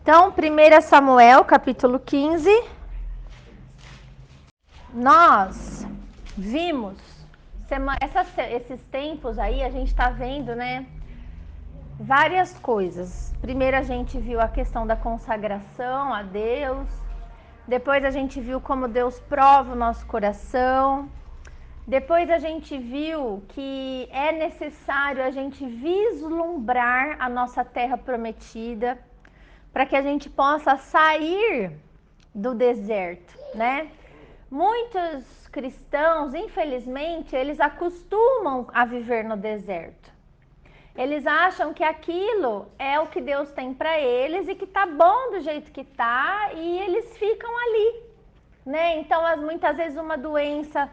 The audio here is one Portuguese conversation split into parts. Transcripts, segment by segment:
Então, 1 Samuel, capítulo 15, nós vimos, esses tempos aí, a gente está vendo, né, várias coisas. Primeiro a gente viu a questão da consagração a Deus, depois a gente viu como Deus prova o nosso coração, depois a gente viu que é necessário a gente vislumbrar a nossa terra prometida, para que a gente possa sair do deserto, né? Muitos cristãos, infelizmente, eles acostumam a viver no deserto. Eles acham que aquilo é o que Deus tem para eles e que tá bom do jeito que tá e eles ficam ali, né? Então, muitas vezes uma doença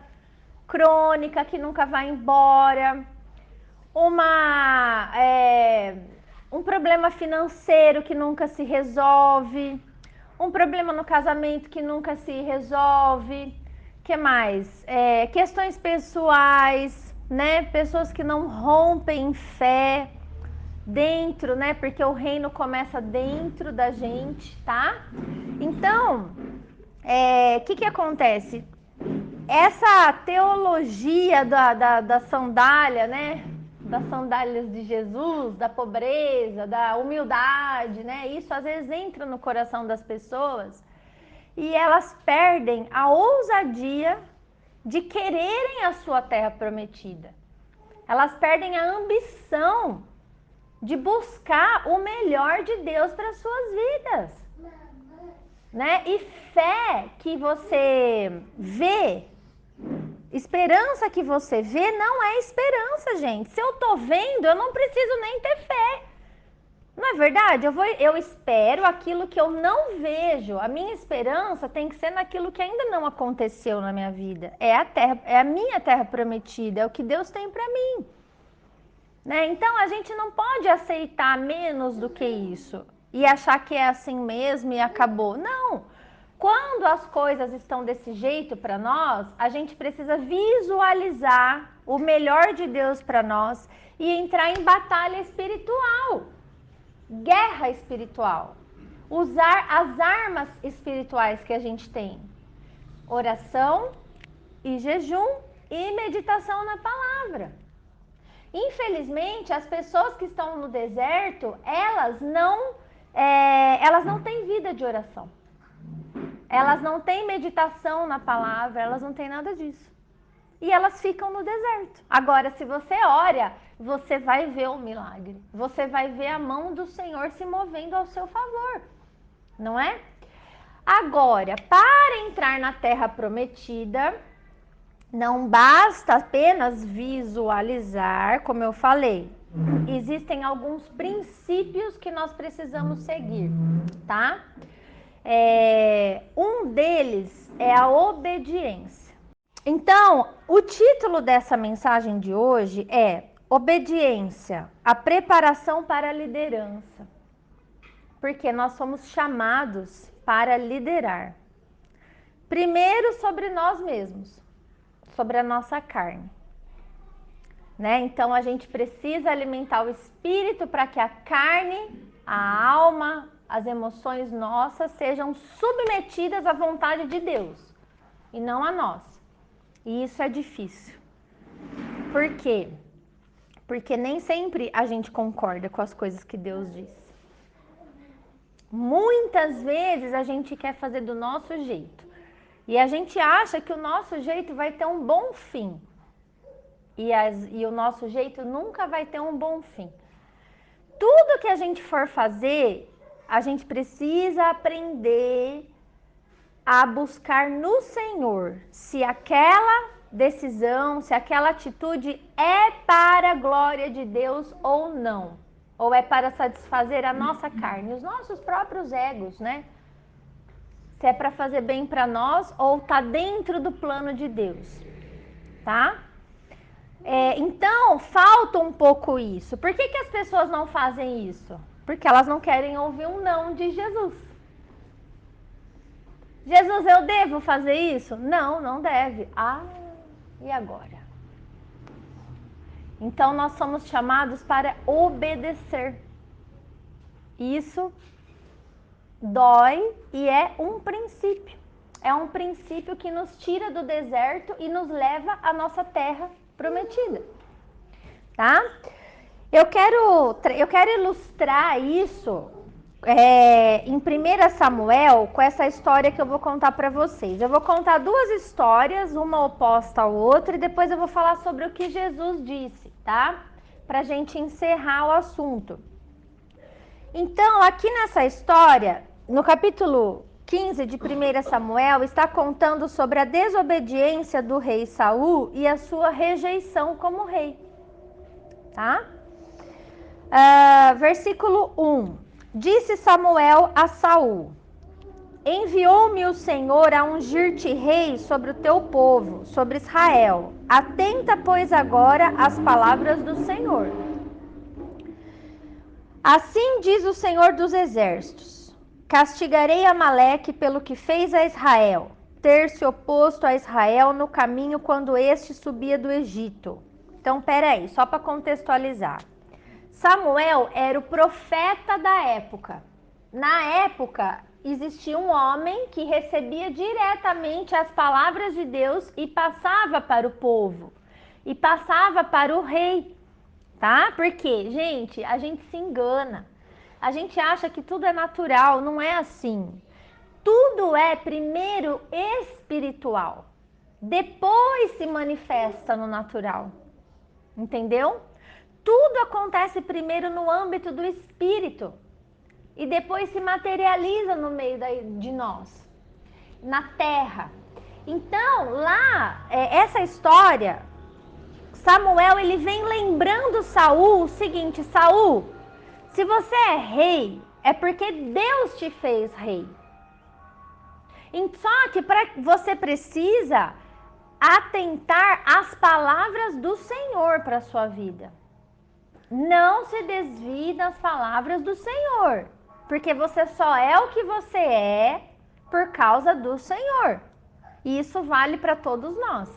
crônica que nunca vai embora, um problema financeiro que nunca se resolve, um problema no casamento que nunca se resolve, que mais? Questões pessoais, né? Pessoas que não rompem fé dentro, né? Porque o reino começa dentro da gente, tá? Então, que acontece? Essa teologia da sandália, né? Das sandálias de Jesus, da pobreza, da humildade, né? Isso às vezes entra no coração das pessoas e elas perdem a ousadia de quererem a sua terra prometida. Elas perdem a ambição de buscar o melhor de Deus para suas vidas, né? E fé que você vê, esperança que você vê não é esperança, gente. Se eu tô vendo, eu não preciso nem ter fé. Não é verdade? Eu espero aquilo que eu não vejo. A minha esperança tem que ser naquilo que ainda não aconteceu na minha vida. É a minha terra prometida, é o que Deus tem para mim. Né? Então a gente não pode aceitar menos do que isso e achar que é assim mesmo e acabou. Não. Quando as coisas estão desse jeito para nós, a gente precisa visualizar o melhor de Deus para nós e entrar em batalha espiritual. Guerra espiritual, usar as armas espirituais que a gente tem: oração e jejum e meditação na palavra. Infelizmente, as pessoas que estão no deserto, elas não têm vida de oração, elas não têm meditação na palavra, elas não têm nada disso. E elas ficam no deserto. Agora, se você ora, você vai ver o milagre. Você vai ver a mão do Senhor se movendo ao seu favor. Não é? Agora, para entrar na terra prometida, não basta apenas visualizar, como eu falei. Existem alguns princípios que nós precisamos seguir, tá? Um deles é a obediência. Então, o título dessa mensagem de hoje é Obediência, a preparação para a liderança. Porque nós somos chamados para liderar. Primeiro sobre nós mesmos, sobre a nossa carne. Né? Então a gente precisa alimentar o espírito para que a carne, a alma, as emoções nossas sejam submetidas à vontade de Deus e não a nós. E isso é difícil. Por quê? Porque nem sempre a gente concorda com as coisas que Deus diz. Muitas vezes a gente quer fazer do nosso jeito. E a gente acha que o nosso jeito vai ter um bom fim. E o nosso jeito nunca vai ter um bom fim. Tudo que a gente for fazer, a gente precisa aprender a buscar no Senhor se aquela decisão, se aquela atitude é para a glória de Deus ou não. Ou é para satisfazer a nossa carne, os nossos próprios egos, né? Se é para fazer bem para nós ou tá dentro do plano de Deus, tá? Então, falta um pouco isso. Por que as pessoas não fazem isso? Porque elas não querem ouvir um não de Jesus. Jesus, eu devo fazer isso? Não, não deve. Ah, e agora? Então, nós somos chamados para obedecer. Isso dói e é um princípio. É um princípio que nos tira do deserto e nos leva à nossa terra prometida, tá? Eu quero ilustrar isso em 1 Samuel com essa história que eu vou contar para vocês. Eu vou contar duas histórias, uma oposta à outra, e depois eu vou falar sobre o que Jesus disse, tá? Pra gente encerrar o assunto. Então, aqui nessa história, no capítulo 15 de 1 Samuel, está contando sobre a desobediência do rei Saul e a sua rejeição como rei, tá? Versículo 1. Disse Samuel a Saul: enviou-me o Senhor a ungir-te rei sobre o teu povo, sobre Israel. Atenta, pois, agora às palavras do Senhor. Assim diz o Senhor dos Exércitos: castigarei Amaleque pelo que fez a Israel, ter se oposto a Israel no caminho quando este subia do Egito. Então, peraí, só para contextualizar. Samuel era o profeta da época. Na época, existia um homem que recebia diretamente as palavras de Deus e passava para o povo, e passava para o rei, tá? Porque, gente, a gente se engana. A gente acha que tudo é natural, não é assim. Tudo é primeiro espiritual, depois se manifesta no natural. Entendeu? Tudo acontece primeiro no âmbito do espírito e depois se materializa no meio de nós, na terra. Então, lá, essa história, Samuel ele vem lembrando Saul o seguinte: Saul, se você é rei, é porque Deus te fez rei. Só que você precisa atentar às palavras do Senhor para a sua vida. Não se desvie das palavras do Senhor, porque você só é o que você é por causa do Senhor. E isso vale para todos nós.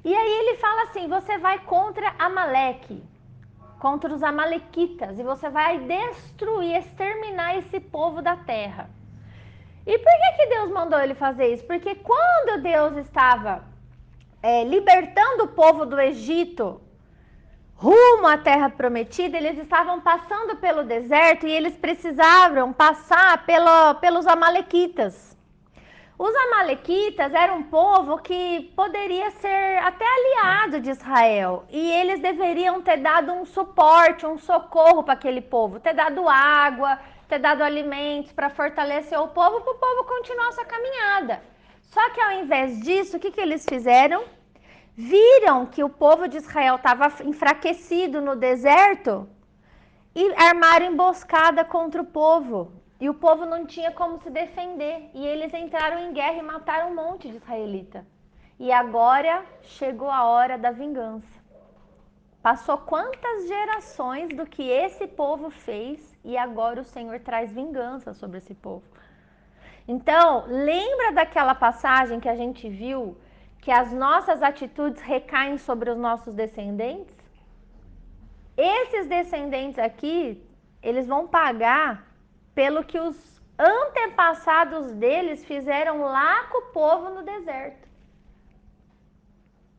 E aí ele fala assim: você vai contra Amaleque, contra os amalequitas, e você vai destruir, exterminar esse povo da terra. E por que Deus mandou ele fazer isso? Porque quando Deus estava libertando o povo do Egito rumo à terra prometida, eles estavam passando pelo deserto e eles precisavam passar pelos amalequitas. Os amalequitas eram um povo que poderia ser até aliado de Israel, e eles deveriam ter dado um suporte, um socorro para aquele povo, ter dado água, ter dado alimentos para fortalecer o povo continuar sua caminhada. Só que ao invés disso, o que eles fizeram? Viram que o povo de Israel estava enfraquecido no deserto e armaram emboscada contra o povo. E o povo não tinha como se defender. E eles entraram em guerra e mataram um monte de israelita. E agora chegou a hora da vingança. Passou quantas gerações do que esse povo fez e agora o Senhor traz vingança sobre esse povo. Então, lembra daquela passagem que a gente viu que as nossas atitudes recaem sobre os nossos descendentes? Esses descendentes aqui, eles vão pagar pelo que os antepassados deles fizeram lá com o povo no deserto.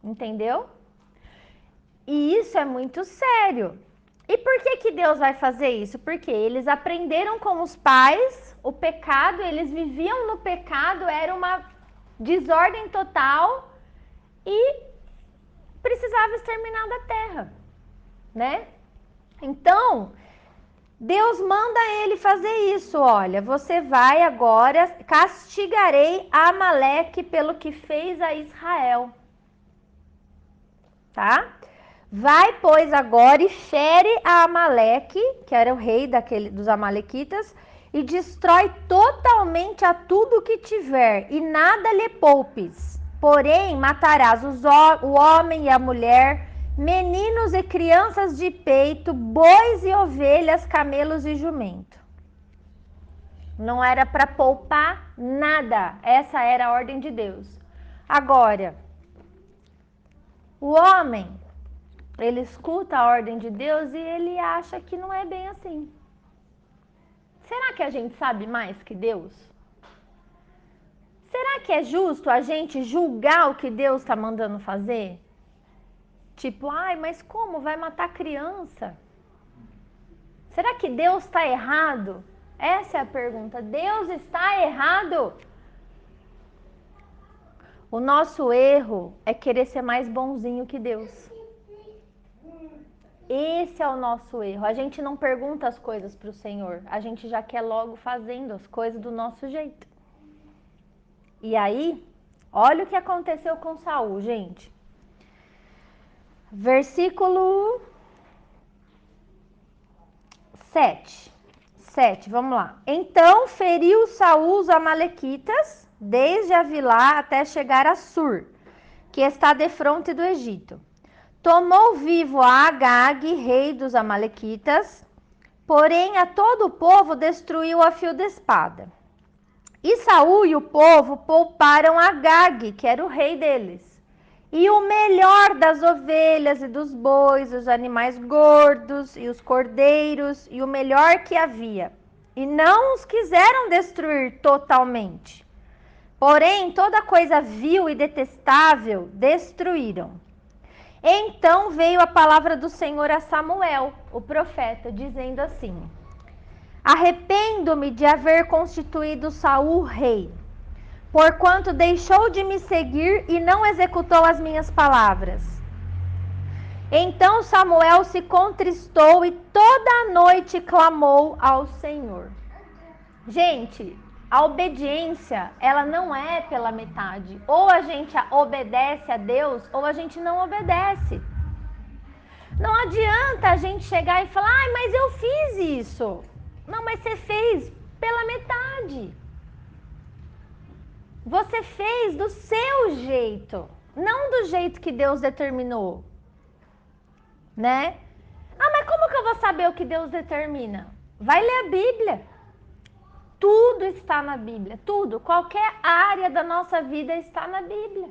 Entendeu? E isso é muito sério. E por que Deus vai fazer isso? Porque eles aprenderam com os pais o pecado, eles viviam no pecado, era uma desordem total e precisava exterminar da terra, né? Então, Deus manda ele fazer isso. Olha, você vai agora, castigarei Amaleque pelo que fez a Israel. Tá? Vai, pois, agora e fere a Amaleque, que era o rei dos amalequitas, e destrói totalmente a tudo que tiver, e nada lhe poupes. Porém, matarás o homem e a mulher, meninos e crianças de peito, bois e ovelhas, camelos e jumento. Não era para poupar nada. Essa era a ordem de Deus. Agora, o homem, ele escuta a ordem de Deus e ele acha que não é bem assim. Será que a gente sabe mais que Deus? Será que é justo a gente julgar o que Deus está mandando fazer? Tipo, ai, mas como? Vai matar criança? Será que Deus está errado? Essa é a pergunta. Deus está errado? O nosso erro é querer ser mais bonzinho que Deus. Esse é o nosso erro. A gente não pergunta as coisas para o Senhor. A gente já quer logo fazendo as coisas do nosso jeito. E aí, olha o que aconteceu com Saul, gente. Versículo 7. Vamos lá. Então feriu Saul os amalequitas, desde Avilá até chegar a Sur, que está defronte do Egito. Tomou vivo a Agag, rei dos amalequitas, porém a todo o povo destruiu a fio de espada. E Saul e o povo pouparam Agag, que era o rei deles, e o melhor das ovelhas e dos bois, os animais gordos e os cordeiros, e o melhor que havia. E não os quiseram destruir totalmente. Porém, toda coisa vil e detestável destruíram. Então veio a palavra do Senhor a Samuel, o profeta, dizendo assim: arrependo-me de haver constituído Saul rei, porquanto deixou de me seguir e não executou as minhas palavras. Então Samuel se contristou e toda a noite clamou ao Senhor. Gente, a obediência, ela não é pela metade. Ou a gente obedece a Deus, ou a gente não obedece. Não adianta a gente chegar e falar, ai, mas eu fiz isso. Não, mas você fez pela metade. Você fez do seu jeito, não do jeito que Deus determinou, né? Ah, mas como que eu vou saber o que Deus determina? Vai ler a Bíblia. Tudo está na Bíblia, tudo, qualquer área da nossa vida está na Bíblia.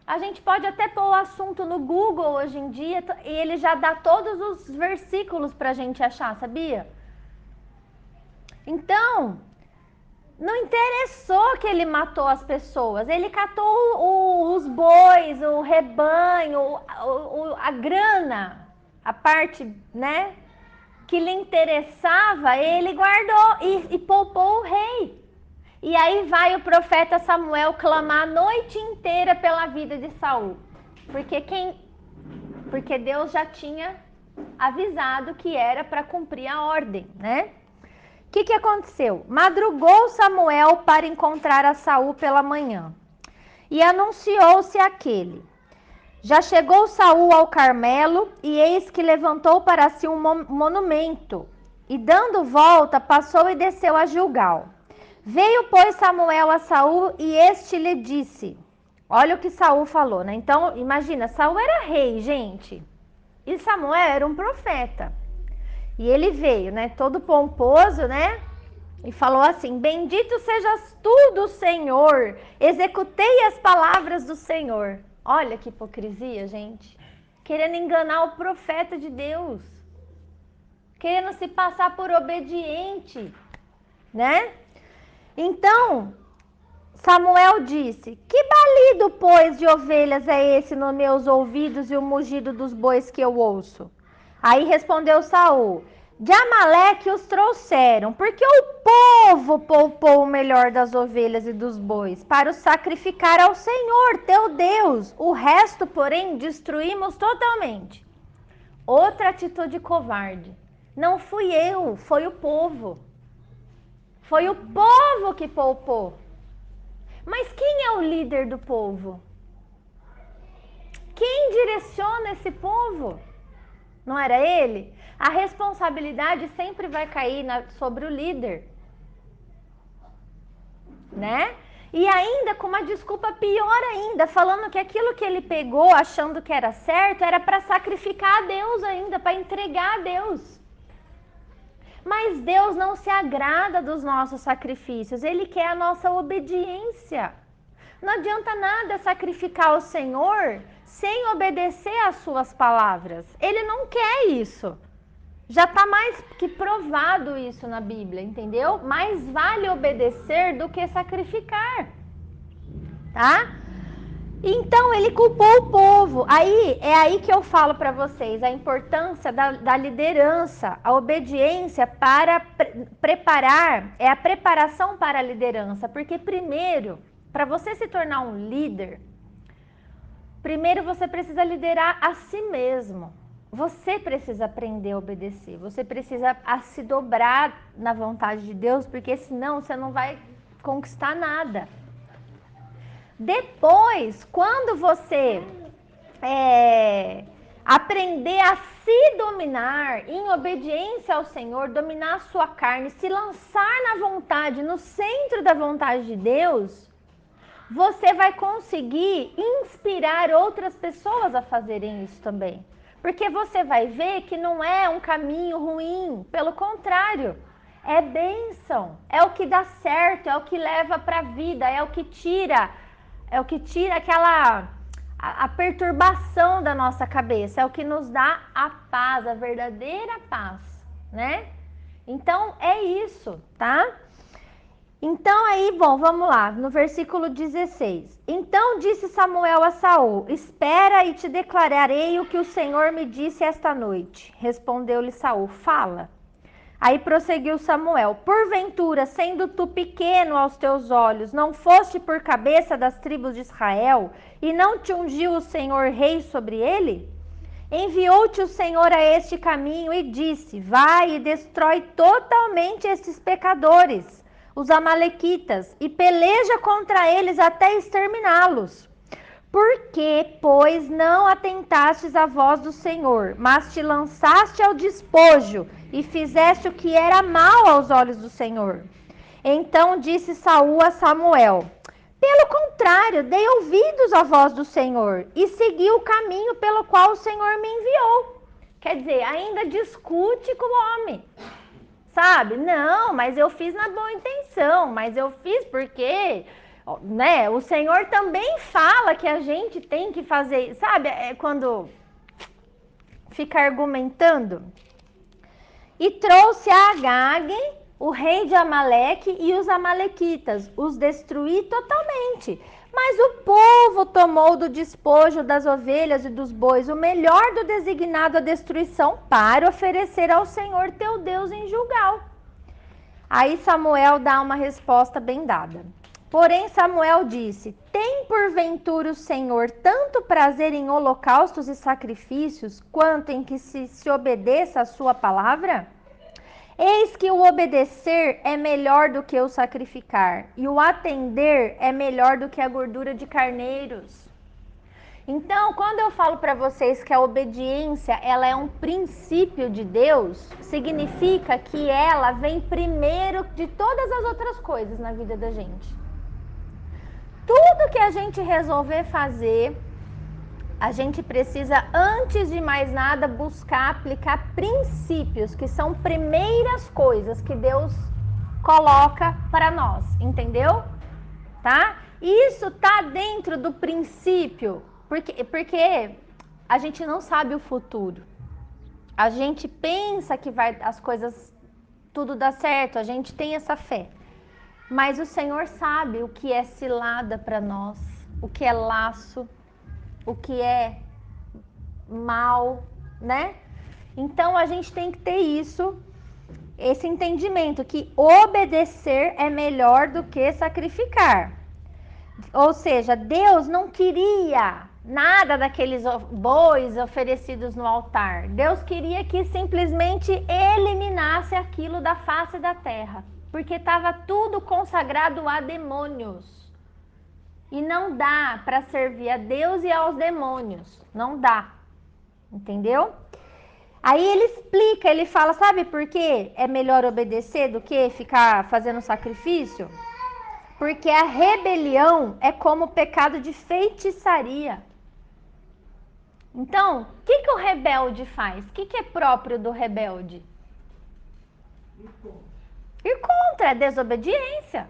A gente pode até pôr o assunto no Google hoje em dia e ele já dá todos os versículos para a gente achar, sabia? Então, não interessou que ele matou as pessoas, ele catou os bois, o rebanho, a grana, a parte, né, que lhe interessava, ele guardou e poupou o rei. E aí vai o profeta Samuel clamar a noite inteira pela vida de Saul, porque Deus já tinha avisado que era para cumprir a ordem, né? O que aconteceu? Madrugou Samuel para encontrar a Saul pela manhã, e anunciou-se aquele. Já chegou Saul ao Carmelo, e eis que levantou para si um monumento, e dando volta, passou e desceu a Gilgal. Veio, pois, Samuel a Saul, e este lhe disse, olha o que Saul falou, né? Então, imagina, Saul era rei, gente, e Samuel era um profeta. E ele veio, né, todo pomposo, né, e falou assim, bendito sejas tu do Senhor, executei as palavras do Senhor. Olha que hipocrisia, gente, querendo enganar o profeta de Deus, querendo se passar por obediente, né? Então, Samuel disse, que balido, pois, de ovelhas é esse nos meus ouvidos e o mugido dos bois que eu ouço? Aí respondeu Saul, de Amaleque os trouxeram, porque o povo poupou o melhor das ovelhas e dos bois, para o sacrificar ao Senhor, teu Deus. O resto, porém, destruímos totalmente. Outra atitude covarde. Não fui eu, foi o povo. Foi o povo que poupou. Mas quem é o líder do povo? Quem direciona esse povo? Não era ele? A responsabilidade sempre vai cair sobre o líder, né? E ainda com uma desculpa pior ainda, falando que aquilo que ele pegou, achando que era certo, era para sacrificar a Deus ainda, para entregar a Deus. Mas Deus não se agrada dos nossos sacrifícios, Ele quer a nossa obediência. Não adianta nada sacrificar ao Senhor sem obedecer às suas palavras. Ele não quer isso. Já está mais que provado isso na Bíblia, entendeu? Mais vale obedecer do que sacrificar, tá? Então ele culpou o povo. Aí é aí que eu falo para vocês a importância da liderança, a obediência para preparar, é a preparação para a liderança. Porque primeiro, para você se tornar um líder, primeiro você precisa liderar a si mesmo. Você precisa aprender a obedecer. Você precisa se dobrar na vontade de Deus, porque senão você não vai conquistar nada. Depois, quando você aprender a se dominar em obediência ao Senhor, dominar a sua carne, se lançar na vontade, no centro da vontade de Deus, você vai conseguir inspirar outras pessoas a fazerem isso também. Porque você vai ver que não é um caminho ruim, pelo contrário, é bênção, é o que dá certo, é o que leva para a vida, é o que tira aquela a perturbação da nossa cabeça, é o que nos dá a paz, a verdadeira paz, né? Então é isso, tá? Então aí, bom, vamos lá, no versículo 16. Então disse Samuel a Saul: espera e te declararei o que o Senhor me disse esta noite. Respondeu-lhe Saul: fala. Aí prosseguiu Samuel: porventura, sendo tu pequeno aos teus olhos, não foste por cabeça das tribos de Israel, e não te ungiu o Senhor rei sobre ele? Enviou-te o Senhor a este caminho e disse: vai e destrói totalmente estes pecadores, os amalequitas, e peleja contra eles até exterminá-los. Por que, pois, não atentastes à voz do Senhor, mas te lançaste ao despojo e fizeste o que era mal aos olhos do Senhor? Então disse Saul a Samuel: pelo contrário, dei ouvidos à voz do Senhor e segui o caminho pelo qual o Senhor me enviou. Quer dizer, ainda discute com o homem. Sabe? Não, mas eu fiz na boa intenção, mas eu fiz porque, né? O Senhor também fala que a gente tem que fazer, sabe? É quando fica argumentando. E trouxe a Agag, o rei de Amaleque, e os amalequitas, os destruí totalmente. Mas o povo tomou do despojo das ovelhas e dos bois o melhor do designado à destruição para oferecer ao Senhor teu Deus em Gilgal. Aí Samuel dá uma resposta bem dada. Porém Samuel disse: tem porventura o Senhor tanto prazer em holocaustos e sacrifícios, quanto em que se obedeça a sua palavra? Eis que o obedecer é melhor do que o sacrificar, e o atender é melhor do que a gordura de carneiros. Então, quando eu falo para vocês que a obediência ela é um princípio de Deus, significa que ela vem primeiro de todas as outras coisas na vida da gente. Tudo que a gente resolver fazer, a gente precisa, antes de mais nada, buscar aplicar princípios, que são primeiras coisas que Deus coloca para nós, entendeu? Tá? Isso tá dentro do princípio, porque a gente não sabe o futuro. A gente pensa que vai as coisas tudo dar certo, a gente tem essa fé. Mas o Senhor sabe o que é cilada para nós, o que é laço, o que é mal, né? Então a gente tem que ter isso, esse entendimento que obedecer é melhor do que sacrificar. Ou seja, Deus não queria nada daqueles bois oferecidos no altar. Deus queria que simplesmente eliminasse aquilo da face da terra, porque estava tudo consagrado a demônios. E não dá para servir a Deus e aos demônios. Não dá. Entendeu? Aí ele explica, ele fala, sabe por que é melhor obedecer do que ficar fazendo sacrifício? Porque a rebelião é como o pecado de feitiçaria. Então, o que o rebelde faz? O que é próprio do rebelde? Ir contra, é desobediência.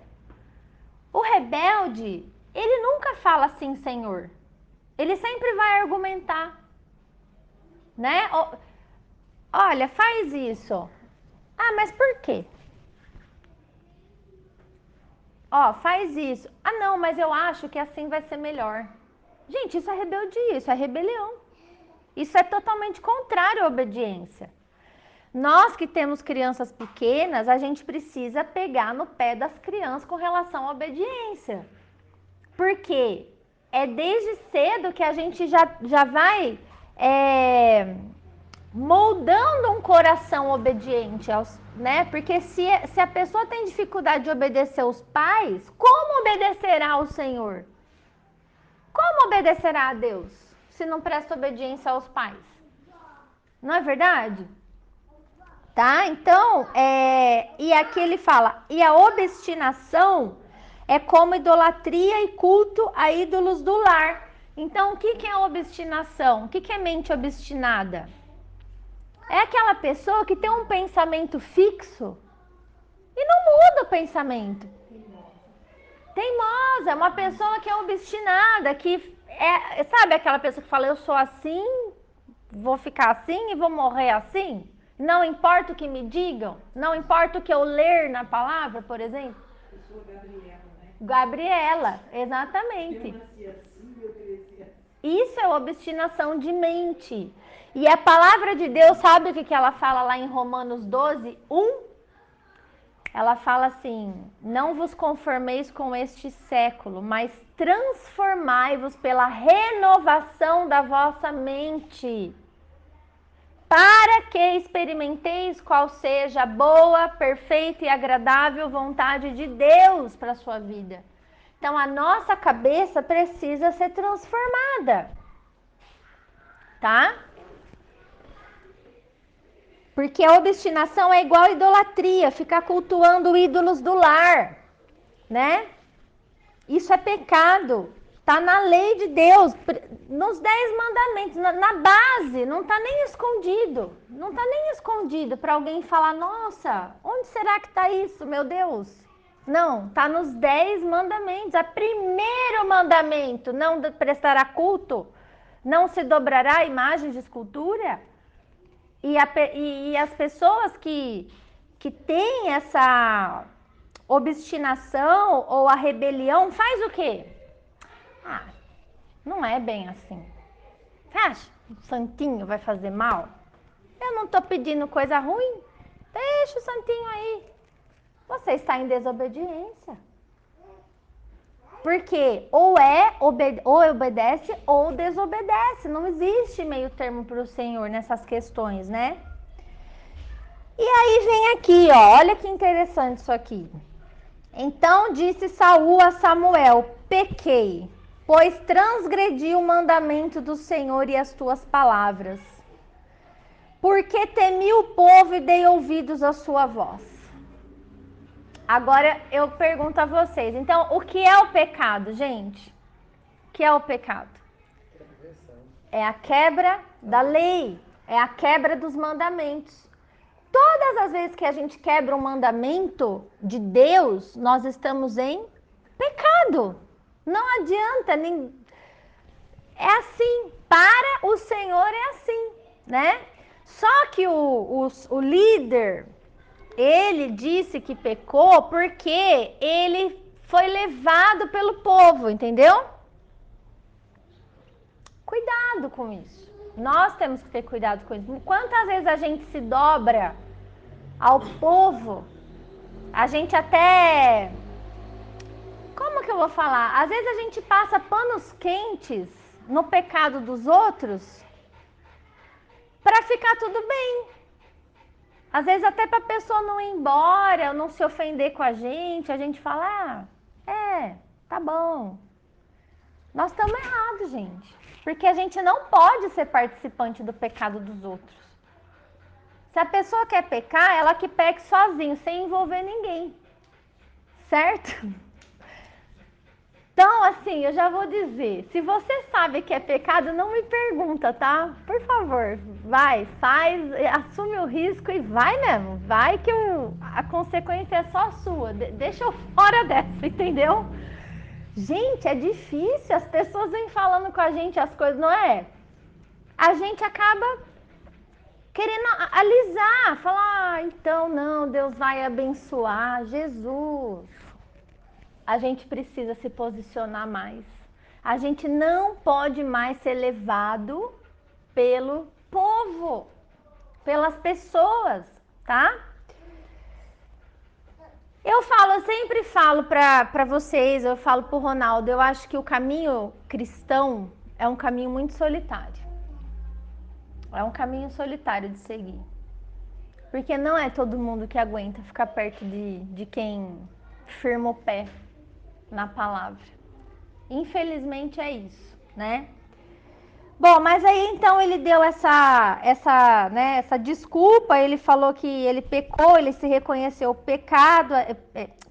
O rebelde, ele nunca fala assim, Senhor. Ele sempre vai argumentar, né? Olha, faz isso. Ah, mas por quê? Ó, faz isso. Ah, não, mas eu acho que assim vai ser melhor. Gente, isso é rebeldia, isso é rebelião. Isso é totalmente contrário à obediência. Nós que temos crianças pequenas, a gente precisa pegar no pé das crianças com relação à obediência. Porque é desde cedo que a gente já vai moldando um coração obediente, né? Porque se a pessoa tem dificuldade de obedecer aos pais, como obedecerá ao Senhor? Como obedecerá a Deus se não presta obediência aos pais? Não é verdade? Tá? Então, e aqui ele fala, e a obstinação é como idolatria e culto a ídolos do lar. Então, o que é obstinação? O que é mente obstinada? É aquela pessoa que tem um pensamento fixo e não muda o pensamento. Teimosa, é uma pessoa que é obstinada, sabe aquela pessoa que fala, eu sou assim, vou ficar assim e vou morrer assim? Não importa o que me digam, não importa o que eu ler na palavra, por exemplo. Eu sou Gabriela, né? Gabriela, exatamente. Eu nasci assim, eu cresci assim. Isso é obstinação de mente. E a palavra de Deus, sabe o que ela fala lá em Romanos 12, 1? Ela fala assim: não vos conformeis com este século, mas transformai-vos pela renovação da vossa mente, para que experimenteis qual seja a boa, perfeita e agradável vontade de Deus para a sua vida. Então, a nossa cabeça precisa ser transformada, tá? Porque a obstinação é igual a idolatria, ficar cultuando ídolos do lar, né? Isso é pecado. Tá na lei de Deus, nos 10 mandamentos, na base, não tá nem escondido. Não tá nem escondido para alguém falar, nossa, onde será que tá isso, meu Deus? Não, tá nos 10 mandamentos. O primeiro mandamento, não prestará culto, não se dobrará a imagem de escultura. E as pessoas que têm essa obstinação ou a rebelião, faz o quê? Ah, não é bem assim. Você acha que o santinho vai fazer mal? Eu não estou pedindo coisa ruim. Deixa o santinho aí. Você está em desobediência. Porque ou obedece ou desobedece. Não existe meio termo para o Senhor nessas questões, né? E aí vem aqui, ó, olha que interessante isso aqui. Então disse Saul a Samuel: pequei, pois transgredi o mandamento do Senhor e as tuas palavras. Porque temi o povo e dei ouvidos à sua voz. Agora eu pergunto a vocês, então o que é o pecado, gente? O que é o pecado? É a quebra da lei, é a quebra dos mandamentos. Todas as vezes que a gente quebra um mandamento de Deus, nós estamos em pecado. Não adianta, é assim. Para o Senhor é assim, né? Só que o líder, ele disse que pecou porque ele foi levado pelo povo, entendeu? Cuidado com isso. Nós temos que ter cuidado com isso. Quantas vezes a gente se dobra ao povo, a gente até... Como que eu vou falar? Às vezes a gente passa panos quentes no pecado dos outros para ficar tudo bem. Às vezes até para a pessoa não ir embora, ou não se ofender com a gente fala, tá bom. Nós estamos errados, gente. Porque a gente não pode ser participante do pecado dos outros. Se a pessoa quer pecar, ela que peque sozinho, sem envolver ninguém. Certo? Então, assim, eu já vou dizer, se você sabe que é pecado, não me pergunta, tá? Por favor, vai, faz, assume o risco e vai mesmo. Vai que a consequência é só sua. Deixa eu fora dessa, entendeu? Gente, é difícil, as pessoas vêm falando com a gente as coisas, não é? A gente acaba querendo alisar, falar, então não, Deus vai abençoar, Jesus. A gente precisa se posicionar mais. A gente não pode mais ser levado pelo povo, pelas pessoas, tá? Eu sempre falo para vocês, eu falo pro Ronaldo, eu acho que o caminho cristão é um caminho muito solitário. É um caminho solitário de seguir. Porque não é todo mundo que aguenta ficar perto de quem firma o pé na palavra. Infelizmente é isso, né? Bom, mas aí então ele deu essa desculpa, ele falou que ele pecou, ele se reconheceu pecado,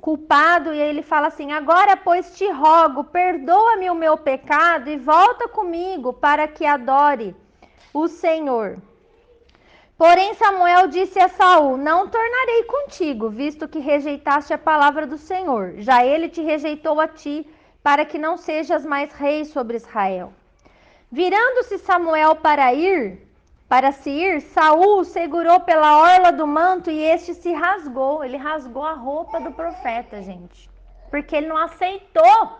culpado, e aí ele fala assim: agora, pois, te rogo, perdoa-me o meu pecado e volta comigo para que adore o Senhor. Porém, Samuel disse a Saul: não tornarei contigo, visto que rejeitaste a palavra do Senhor. Já ele te rejeitou a ti, para que não sejas mais rei sobre Israel. Virando-se Samuel para se ir, Saul o segurou pela orla do manto e este se rasgou. Ele rasgou a roupa do profeta, gente. Porque ele não aceitou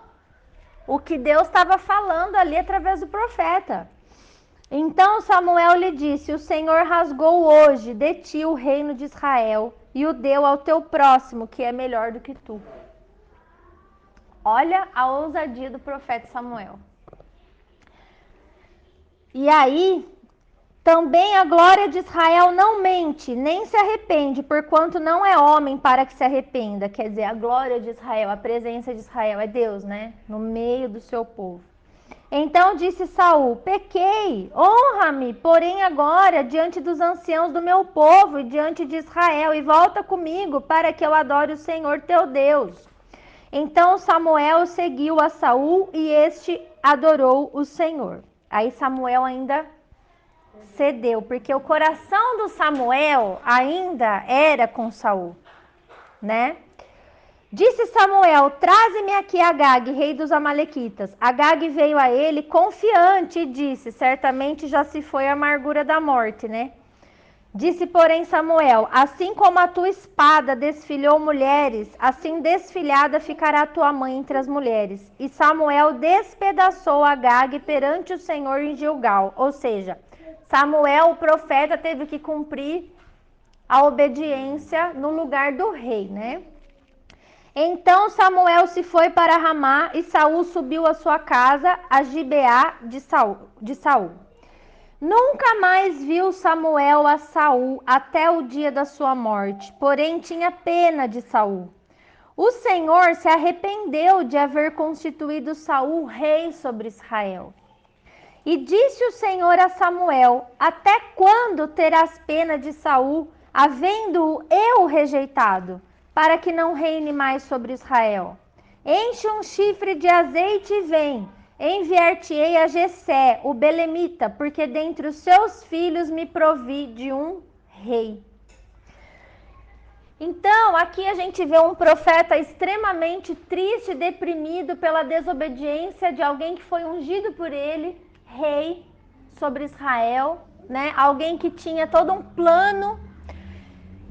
o que Deus estava falando ali através do profeta. Então Samuel lhe disse: o Senhor rasgou hoje de ti o reino de Israel e o deu ao teu próximo, que é melhor do que tu. Olha a ousadia do profeta Samuel. E aí, também a glória de Israel não mente, nem se arrepende, porquanto não é homem para que se arrependa. Quer dizer, a glória de Israel, a presença de Israel é Deus, né? No meio do seu povo. Então disse Saul: pequei, honra-me, porém agora diante dos anciãos do meu povo e diante de Israel, e volta comigo para que eu adore o Senhor teu Deus. Então Samuel seguiu a Saul e este adorou o Senhor. Aí Samuel ainda cedeu, porque o coração do Samuel ainda era com Saul, né? Disse Samuel: traze-me aqui Agag, rei dos amalequitas. Agag veio a ele confiante e disse: certamente já se foi a amargura da morte, né? Disse, porém, Samuel: assim como a tua espada desfilhou mulheres, assim desfilhada ficará tua mãe entre as mulheres. E Samuel despedaçou Agag perante o Senhor em Gilgal. Ou seja, Samuel, o profeta, teve que cumprir a obediência no lugar do rei, né? Então Samuel se foi para Ramá e Saul subiu à sua casa a Gibeá de Saul. Nunca mais viu Samuel a Saul até o dia da sua morte, porém tinha pena de Saul. O Senhor se arrependeu de haver constituído Saul rei sobre Israel. E disse o Senhor a Samuel: até quando terás pena de Saul, havendo-o eu rejeitado, para que não reine mais sobre Israel? Enche um chifre de azeite e vem. Enviar-te-ei a Jessé, o belemita, porque dentre os seus filhos me provi de um rei. Então, aqui a gente vê um profeta extremamente triste, deprimido pela desobediência de alguém que foi ungido por ele, rei sobre Israel, né? Alguém que tinha todo um plano.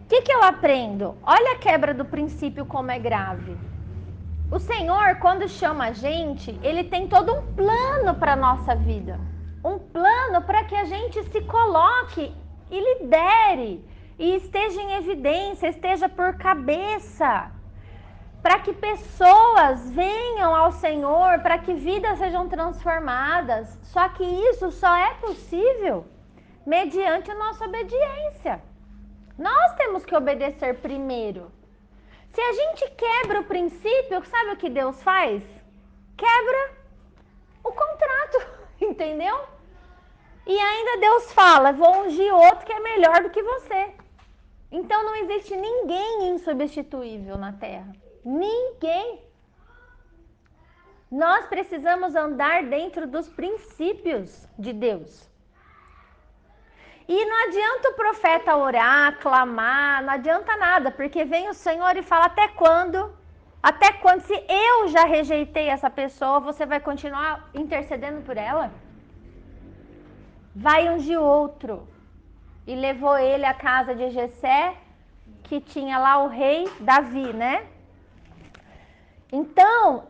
O que eu aprendo? Olha a quebra do princípio como é grave. O Senhor, quando chama a gente, Ele tem todo um plano para a nossa vida. Um plano para que a gente se coloque e lidere, e esteja em evidência, esteja por cabeça. Para que pessoas venham ao Senhor, para que vidas sejam transformadas. Só que isso só é possível mediante a nossa obediência. Nós temos que obedecer primeiro. Se a gente quebra o princípio, sabe o que Deus faz? Quebra o contrato, entendeu? E ainda Deus fala: vou ungir outro que é melhor do que você. Então não existe ninguém insubstituível na terra. Ninguém. Nós precisamos andar dentro dos princípios de Deus. E não adianta o profeta orar, clamar, não adianta nada, porque vem o Senhor e fala: até quando? Até quando? Se eu já rejeitei essa pessoa, você vai continuar intercedendo por ela? Vai ungir outro. e levou ele à casa de Jessé, que tinha lá o rei Davi, né? Então,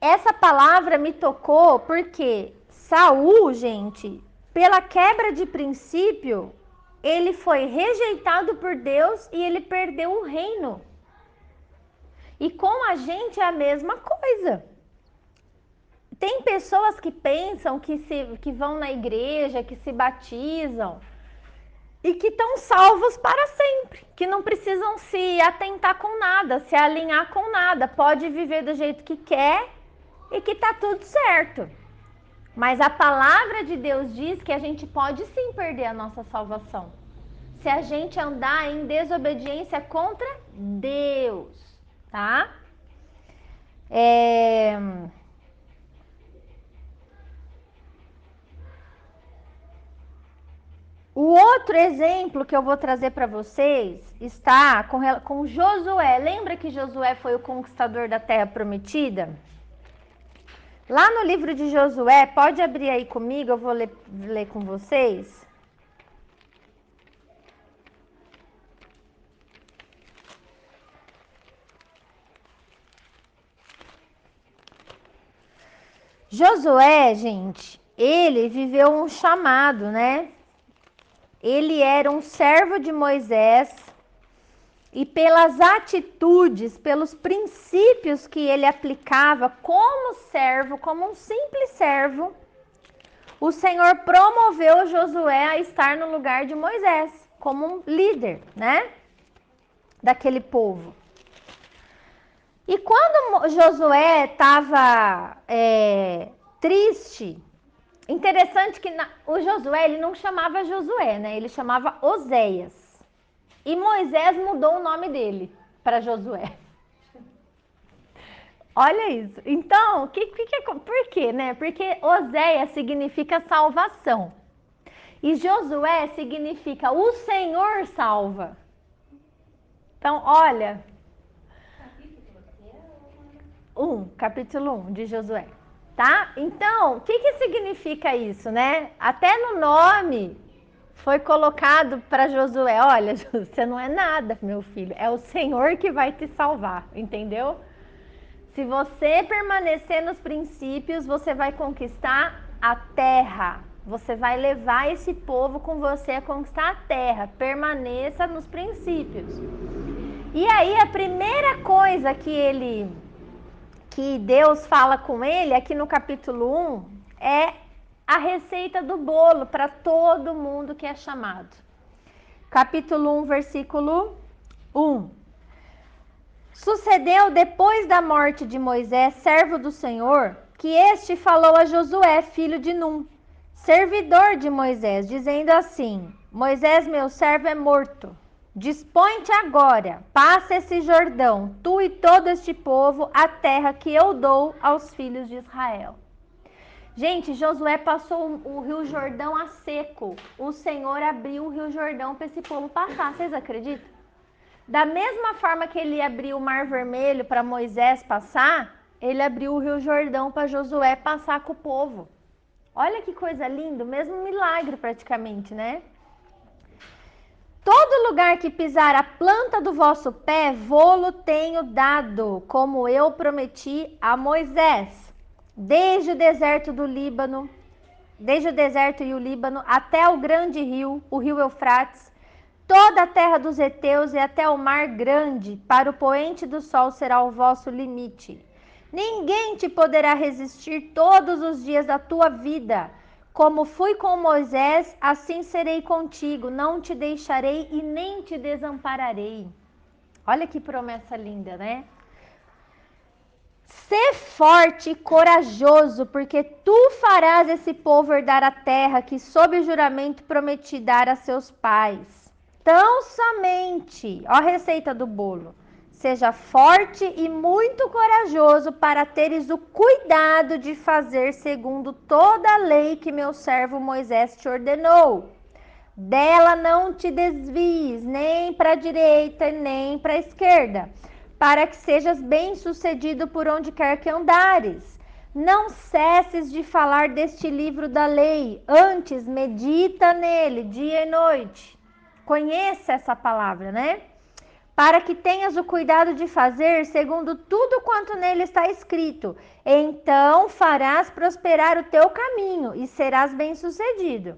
essa palavra me tocou porque Saul, gente, pela quebra de princípio, ele foi rejeitado por Deus e ele perdeu o reino. E com a gente é a mesma coisa. Tem pessoas que pensam que vão na igreja, que se batizam e que estão salvos para sempre, que não precisam se atentar com nada, se alinhar com nada, pode viver do jeito que quer e que tá tudo certo. Mas a palavra de Deus diz que a gente pode sim perder a nossa salvação, se a gente andar em desobediência contra Deus, tá? O outro exemplo que eu vou trazer para vocês está com Josué. Lembra que Josué foi o conquistador da Terra Prometida? Lá no livro de Josué, pode abrir aí comigo, eu vou ler com vocês. Josué, gente, ele viveu um chamado, né? Ele era um servo de Moisés e pelas atitudes, pelos princípios que ele aplicava como servo, como um simples servo, o Senhor promoveu Josué a estar no lugar de Moisés, como um líder, né? Daquele povo. E quando Josué estava triste, interessante que o Josué, ele não chamava Josué, né? Ele chamava Oséias. E Moisés mudou o nome dele para Josué. Olha isso. Então, por quê, né? Porque Oséias significa salvação. E Josué significa o Senhor salva. Então, olha. Capítulo 1 de Josué. Tá? Então, o que significa isso, né? Até no nome foi colocado para Josué, olha, você não é nada, meu filho, é o Senhor que vai te salvar, entendeu? Se você permanecer nos princípios, você vai conquistar a terra, você vai levar esse povo com você a conquistar a terra, permaneça nos princípios. E aí a primeira coisa que Deus fala com ele, aqui no capítulo 1, é a receita do bolo para todo mundo que é chamado. Capítulo 1, versículo 1. Sucedeu depois da morte de Moisés, servo do Senhor, que este falou a Josué, filho de Num, servidor de Moisés, dizendo assim: Moisés, meu servo, é morto. Dispõe-te agora, passa esse Jordão, tu e todo este povo, a terra que eu dou aos filhos de Israel. Gente, Josué passou o Rio Jordão a seco. O Senhor abriu o Rio Jordão para esse povo passar. Vocês acreditam? Da mesma forma que ele abriu o Mar Vermelho para Moisés passar, ele abriu o Rio Jordão para Josué passar com o povo. Olha que coisa linda, o mesmo milagre praticamente, né? Todo lugar que pisar a planta do vosso pé, vô-lo tenho dado, como eu prometi a Moisés. Desde o deserto do Líbano, desde o deserto e o Líbano, até o grande rio, o rio Eufrates, toda a terra dos heteus e até o mar grande, para o poente do sol será o vosso limite. Ninguém te poderá resistir todos os dias da tua vida. Como fui com Moisés, assim serei contigo, não te deixarei e nem te desampararei. Olha que promessa linda, né? Sê forte e corajoso, porque tu farás esse povo herdar a terra que sob juramento prometi dar a seus pais. Tão somente, ó a receita do bolo, seja forte e muito corajoso para teres o cuidado de fazer segundo toda a lei que meu servo Moisés te ordenou. Dela não te desvies, nem para a direita, nem para a esquerda, para que sejas bem-sucedido por onde quer que andares. Não cesses de falar deste livro da lei, antes medita nele dia e noite. Conheça essa palavra, né? Para que tenhas o cuidado de fazer segundo tudo quanto nele está escrito. Então farás prosperar o teu caminho e serás bem-sucedido.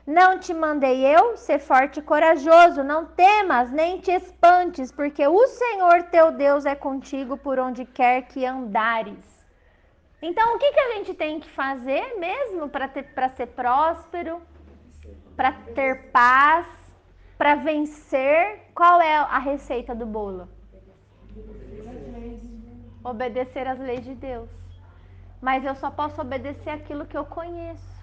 Não te mandei eu? Ser forte e corajoso, não temas nem te espantes, porque o Senhor teu Deus é contigo por onde quer que andares. Então, o que a gente tem que fazer mesmo para ser próspero, para ter paz, para vencer? Qual é a receita do bolo? Obedecer às leis de Deus. Mas eu só posso obedecer aquilo que eu conheço.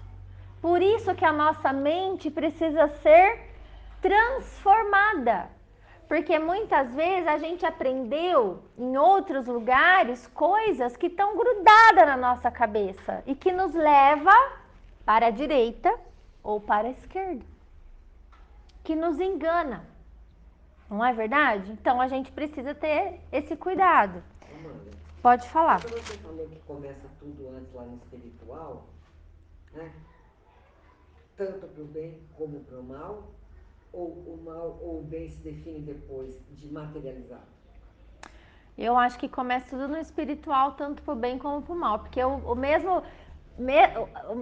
Por isso que a nossa mente precisa ser transformada. Porque muitas vezes a gente aprendeu em outros lugares coisas que estão grudadas na nossa cabeça e que nos leva para a direita ou para a esquerda, que nos engana. Não é verdade? Então a gente precisa ter esse cuidado. Amanda, Pode falar. quando você falou que começa tudo antes lá no espiritual, né? Tanto para o bem como para o mal, ou o mal ou o bem se define depois de materializar? Eu acho que começa tudo no espiritual, tanto para o bem como para o mal, porque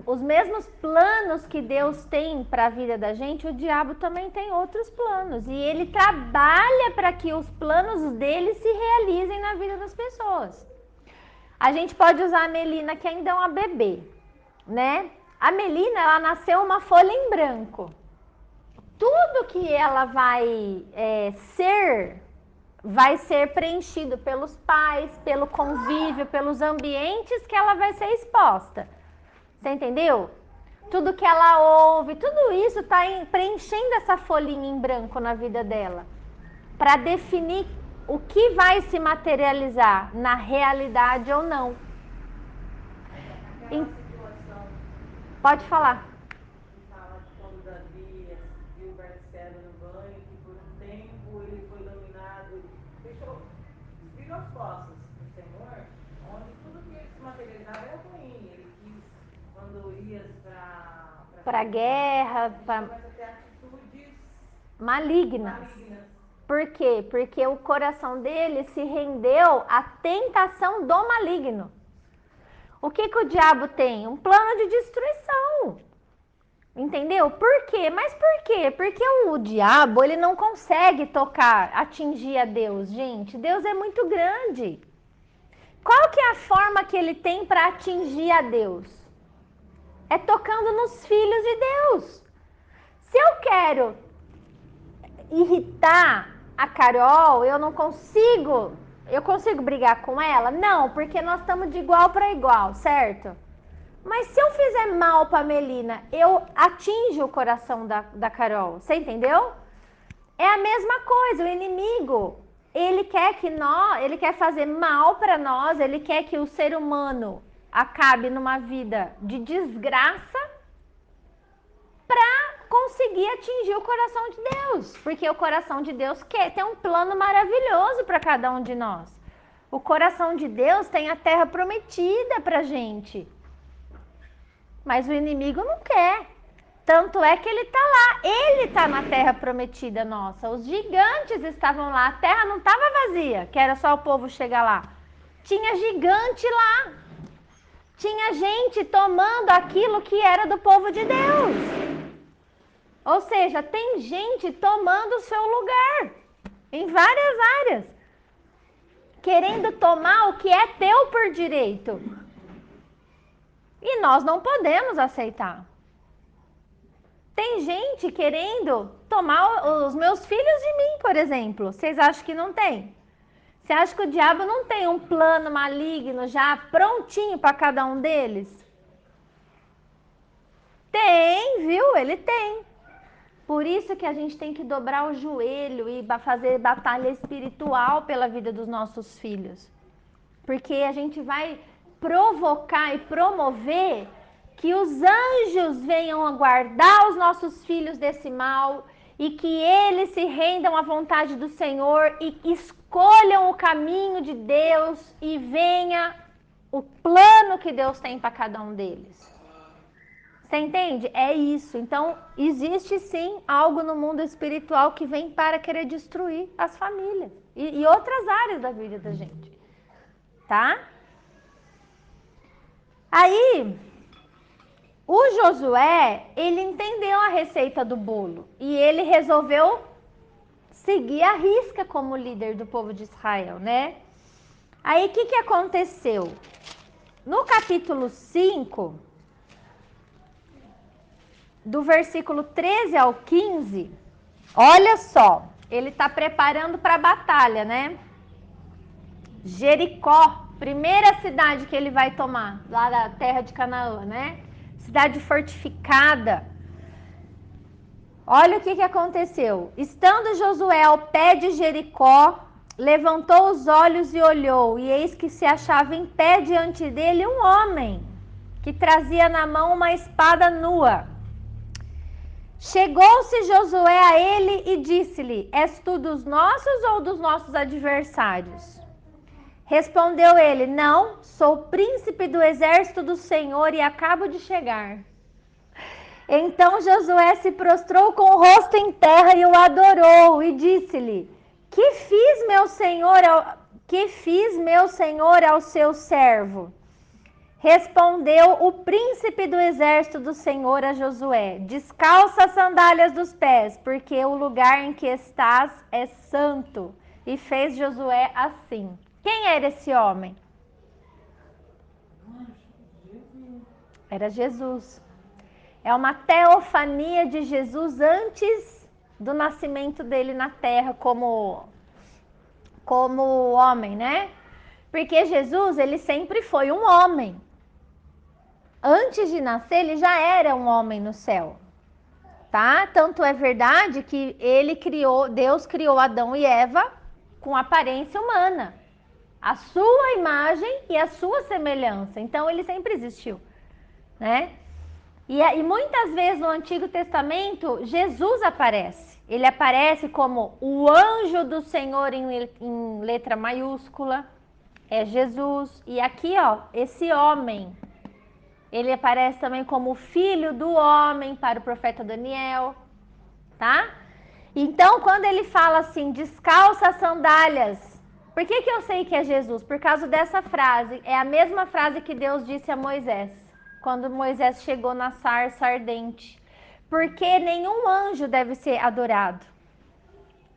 os mesmos planos que Deus tem para a vida da gente, o diabo também tem outros planos. E ele trabalha para que os planos dele se realizem na vida das pessoas. A gente pode usar a Melina, que ainda é uma bebê, né? A Melina, ela nasceu uma folha em branco. Tudo que ela vai ser preenchido pelos pais, pelo convívio, pelos ambientes que ela vai ser exposta. Você entendeu? Tudo que ela ouve, tudo isso está preenchendo essa folhinha em branco na vida dela, para definir o que vai se materializar na realidade ou não. Aquela situação Pode falar. que fala que quando Davi viu Batseba no banho, que por um tempo ele foi dominado, ele virou as costas do Senhor, onde tudo que ele se materializava era ruim. Ele quis, quando ia Para guerra, ele começa a ter atitudes malignas. malignas. Por quê? Porque o coração dele se rendeu à tentação do maligno. O que o diabo tem? Um plano de destruição. Entendeu? Por quê? Mas por quê? Porque o diabo, ele não consegue tocar, atingir a Deus, gente. Deus é muito grande. Qual que é a forma que ele tem para atingir a Deus? É tocando nos filhos de Deus. Se eu quero irritar a Carol, eu consigo brigar com ela? Não, porque nós estamos de igual para igual, certo? Mas se eu fizer mal para a Melina, eu atinjo o coração da Carol, você entendeu? É a mesma coisa, o inimigo, ele quer fazer mal para nós, ele quer que o ser humano acabe numa vida de desgraça para conseguir atingir o coração de Deus, porque o coração de Deus tem um plano maravilhoso para cada um de nós. O coração de Deus tem a terra prometida para gente, mas o inimigo não quer. Tanto é que ele está lá, ele está na terra prometida nossa. Os gigantes estavam lá, a terra não estava vazia, que era só o povo chegar lá. Tinha gigante lá, tinha gente tomando aquilo que era do povo de Deus. Ou seja, tem gente tomando o seu lugar em várias áreas, querendo tomar o que é teu por direito. E nós não podemos aceitar. Tem gente querendo tomar os meus filhos de mim, por exemplo. Vocês acham que não tem? Você acha que o diabo não tem um plano maligno já prontinho para cada um deles? Tem, viu? Ele tem. Por isso que a gente tem que dobrar o joelho e fazer batalha espiritual pela vida dos nossos filhos. Porque a gente vai provocar e promover que os anjos venham a guardar os nossos filhos desse mal e que eles se rendam à vontade do Senhor e escolham o caminho de Deus e venha o plano que Deus tem para cada um deles. Você entende? É isso. Então, existe sim algo no mundo espiritual que vem para querer destruir as famílias e outras áreas da vida da gente. Tá? Aí, o Josué, ele entendeu a receita do bolo e ele resolveu seguir a risca como líder do povo de Israel, né? Aí, o que aconteceu? No capítulo 5, do versículo 13 ao 15, olha só, ele está preparando para a batalha, né? Jericó, primeira cidade que ele vai tomar, lá da terra de Canaã, né? Cidade fortificada. Olha o que aconteceu. Estando Josué ao pé de Jericó, levantou os olhos e olhou, e eis que se achava em pé diante dele um homem, que trazia na mão uma espada nua. Chegou-se Josué a ele e disse-lhe: És tu dos nossos ou dos nossos adversários? Respondeu ele: Não, sou príncipe do exército do Senhor e acabo de chegar. Então Josué se prostrou com o rosto em terra e o adorou e disse-lhe: Que fiz meu senhor ao seu servo? Respondeu o príncipe do exército do Senhor a Josué: Descalça as sandálias dos pés, porque o lugar em que estás é santo. E fez Josué assim. Quem era esse homem? Era Jesus. É uma teofania de Jesus antes do nascimento dele na terra como homem, né? Porque Jesus, ele sempre foi um homem. Antes de nascer, ele já era um homem no céu, tá? Tanto é verdade que Deus criou Adão e Eva com aparência humana, a sua imagem e a sua semelhança. Então, ele sempre existiu, né? E muitas vezes no Antigo Testamento, Jesus aparece. Ele aparece como o anjo do Senhor em letra maiúscula, é Jesus. E aqui, ó, esse homem, ele aparece também como filho do homem para o profeta Daniel, tá? Então, quando ele fala assim, descalça as sandálias, por que eu sei que é Jesus? Por causa dessa frase. É a mesma frase que Deus disse a Moisés, quando Moisés chegou na sarça ardente. Porque nenhum anjo deve ser adorado.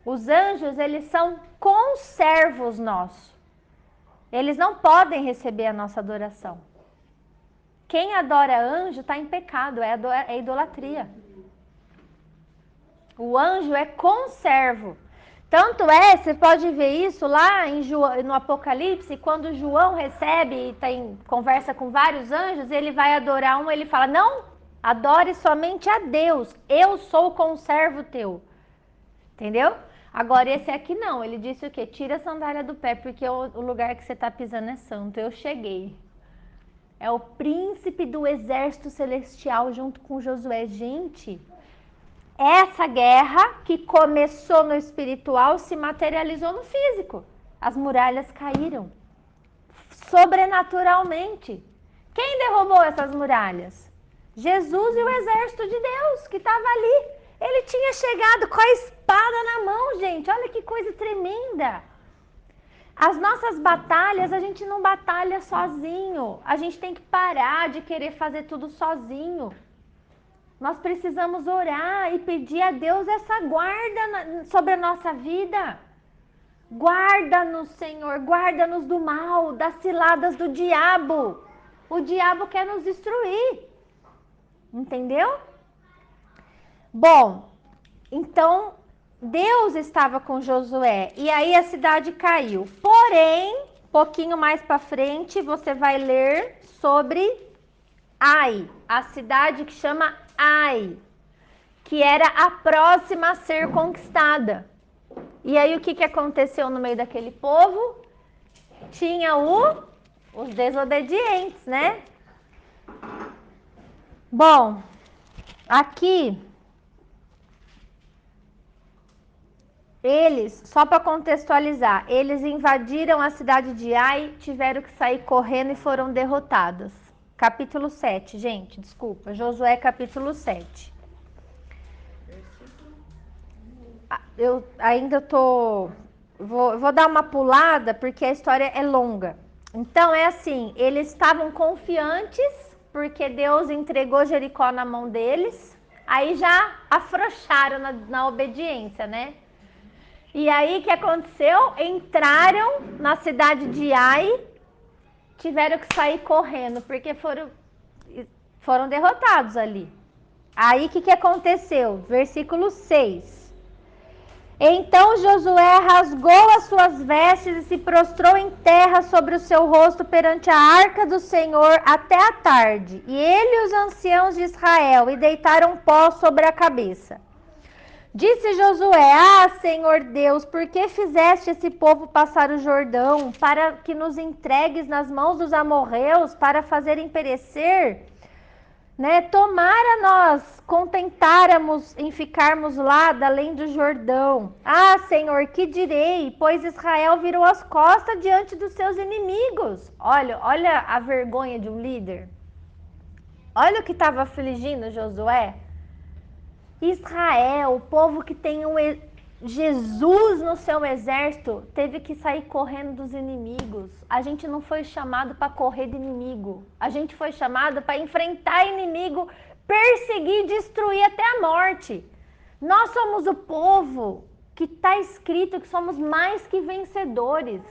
Os anjos, eles são conservos nossos. Eles não podem receber a nossa adoração. Quem adora anjo está em pecado, é idolatria. O anjo é conservo. Tanto é, você pode ver isso lá no Apocalipse, quando João recebe e conversa com vários anjos, ele vai adorar um, ele fala, não, adore somente a Deus, eu sou o conservo teu. Entendeu? Agora esse aqui não, ele disse o quê? Tira a sandália do pé, porque o lugar que você está pisando é santo, eu cheguei. É o príncipe do exército celestial junto com Josué. Gente, essa guerra que começou no espiritual se materializou no físico. As muralhas caíram sobrenaturalmente. Quem derrubou essas muralhas? Jesus e o exército de Deus que estava ali. Ele tinha chegado com a espada na mão, gente. Olha que coisa tremenda. As nossas batalhas, a gente não batalha sozinho. A gente tem que parar de querer fazer tudo sozinho. Nós precisamos orar e pedir a Deus essa guarda sobre a nossa vida. Guarda-nos, Senhor, guarda-nos do mal, das ciladas do diabo. O diabo quer nos destruir. Entendeu? Bom, então Deus estava com Josué e aí a cidade caiu. Porém, pouquinho mais para frente, você vai ler sobre Ai, a cidade que chama Ai, que era a próxima a ser conquistada. E aí o que aconteceu no meio daquele povo? Tinha os desobedientes, né? Bom, aqui Eles, só para contextualizar, eles invadiram a cidade de Ai, tiveram que sair correndo e foram derrotados. Capítulo 7, gente, desculpa. Josué, capítulo 7. Eu ainda tô... Vou dar uma pulada, porque a história é longa. Então, é assim, eles estavam confiantes, porque Deus entregou Jericó na mão deles. Aí já afrouxaram na obediência, né? E aí, o que aconteceu? Entraram na cidade de Ai, tiveram que sair correndo, porque foram derrotados ali. Aí, o que aconteceu? Versículo 6. Então Josué rasgou as suas vestes e se prostrou em terra sobre o seu rosto perante a arca do Senhor até a tarde. E ele e os anciãos de Israel e deitaram pó sobre a cabeça. Disse Josué: Ah, Senhor Deus, por que fizeste esse povo passar o Jordão, para que nos entregues nas mãos dos amorreus, para fazerem perecer? Né? Tomara nós contentáramos em ficarmos lá da além do Jordão. Ah, Senhor, que direi? Pois Israel virou as costas diante dos seus inimigos. Olha a vergonha de um líder. Olha o que estava afligindo Josué. Israel, o povo que tem Jesus no seu exército, teve que sair correndo dos inimigos. A gente não foi chamado para correr de inimigo. A gente foi chamado para enfrentar inimigo, perseguir e destruir até a morte. Nós somos o povo que está escrito que somos mais que vencedores.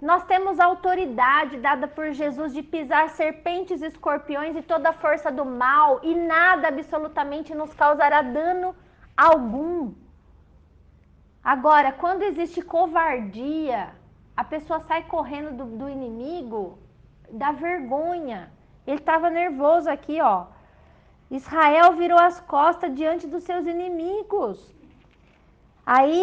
Nós temos autoridade dada por Jesus de pisar serpentes, escorpiões e toda a força do mal, e nada absolutamente nos causará dano algum. Agora, quando existe covardia, a pessoa sai correndo do inimigo, dá vergonha. Ele estava nervoso aqui, ó. Israel virou as costas diante dos seus inimigos. Aí,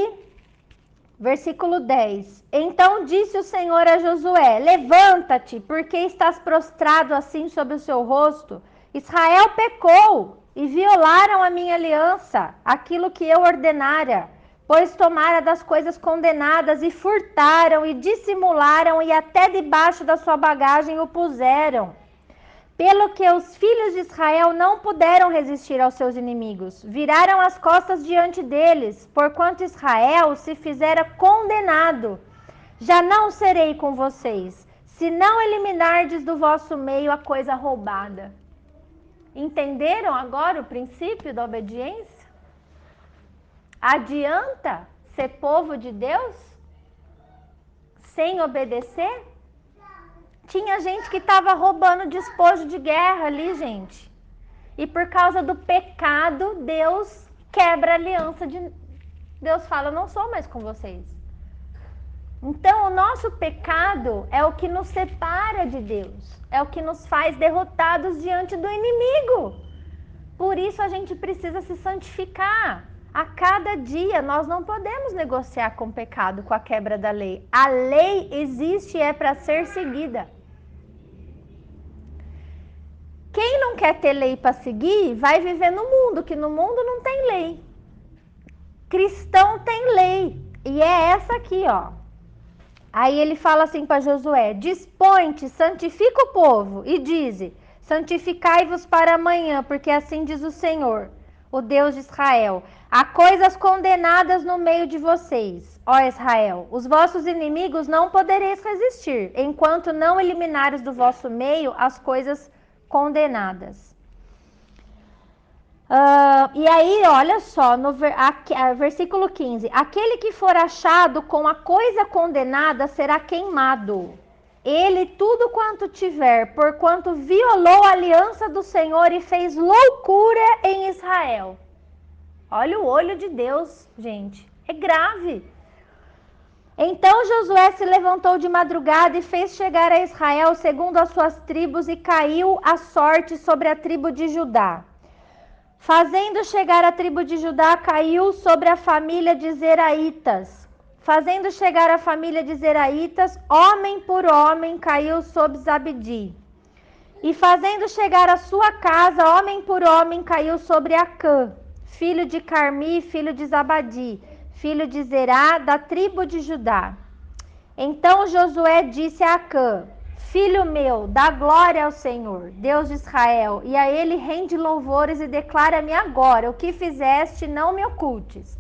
versículo 10. Então disse o Senhor a Josué: Levanta-te, porque estás prostrado assim sobre o seu rosto? Israel pecou e violaram a minha aliança, aquilo que eu ordenara, pois tomaram das coisas condenadas e furtaram e dissimularam e até debaixo da sua bagagem o puseram. Pelo que os filhos de Israel não puderam resistir aos seus inimigos, viraram as costas diante deles, porquanto Israel se fizera condenado. Já não serei com vocês, se não eliminardes do vosso meio a coisa roubada. Entenderam agora o princípio da obediência? Adianta ser povo de Deus sem obedecer? Tinha gente que estava roubando despojo de guerra ali, gente. E por causa do pecado, Deus quebra a aliança. Deus fala, não sou mais com vocês. Então, o nosso pecado é o que nos separa de Deus. É o que nos faz derrotados diante do inimigo. Por isso, a gente precisa se santificar. A cada dia, nós não podemos negociar com o pecado, com a quebra da lei. A lei existe e é para ser seguida. Quem não quer ter lei para seguir, vai viver no mundo, que no mundo não tem lei. Cristão tem lei, e é essa aqui, ó. Aí ele fala assim para Josué: Dispõe-te, santifica o povo, e dize: Santificai-vos para amanhã, porque assim diz o Senhor, o Deus de Israel: Há coisas condenadas no meio de vocês, ó Israel. Os vossos inimigos não podereis resistir, enquanto não eliminares do vosso meio as coisas condenadas. E aí, olha só, no versículo 15: Aquele que for achado com a coisa condenada será queimado. Ele tudo quanto tiver, porquanto violou a aliança do Senhor e fez loucura em Israel. Olha o olho de Deus, gente. É grave. Então Josué se levantou de madrugada e fez chegar a Israel segundo as suas tribos, e caiu a sorte sobre a tribo de Judá. Fazendo chegar a tribo de Judá, caiu sobre a família de Zeraitas. Fazendo chegar a família de Zeraitas, homem por homem, caiu sobre Zabdi. E fazendo chegar a sua casa, homem por homem, caiu sobre Acã, filho de Carmi, filho de Zabadi, filho de Zerá, da tribo de Judá. Então Josué disse a Acã: Filho meu, dá glória ao Senhor, Deus de Israel, e a ele rende louvores e declara-me agora: o que fizeste, não me ocultes.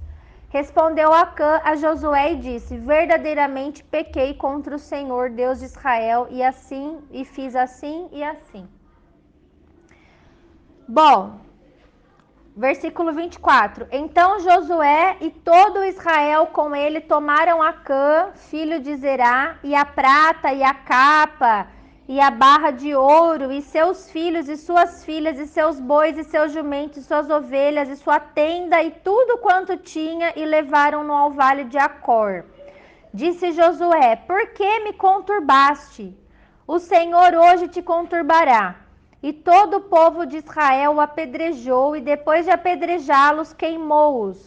Respondeu Acã a Josué e disse: verdadeiramente pequei contra o Senhor, Deus de Israel, e fiz assim e assim. Bom, versículo 24. Então Josué e todo Israel com ele tomaram Acã, filho de Zerá, e a prata, e a capa, e a barra de ouro, e seus filhos, e suas filhas, e seus bois, e seus jumentos, e suas ovelhas, e sua tenda, e tudo quanto tinha, e levaram-no ao vale de Acor. Disse Josué: por que me conturbaste? O Senhor hoje te conturbará. E todo o povo de Israel o apedrejou, e depois de apedrejá-los, queimou-os.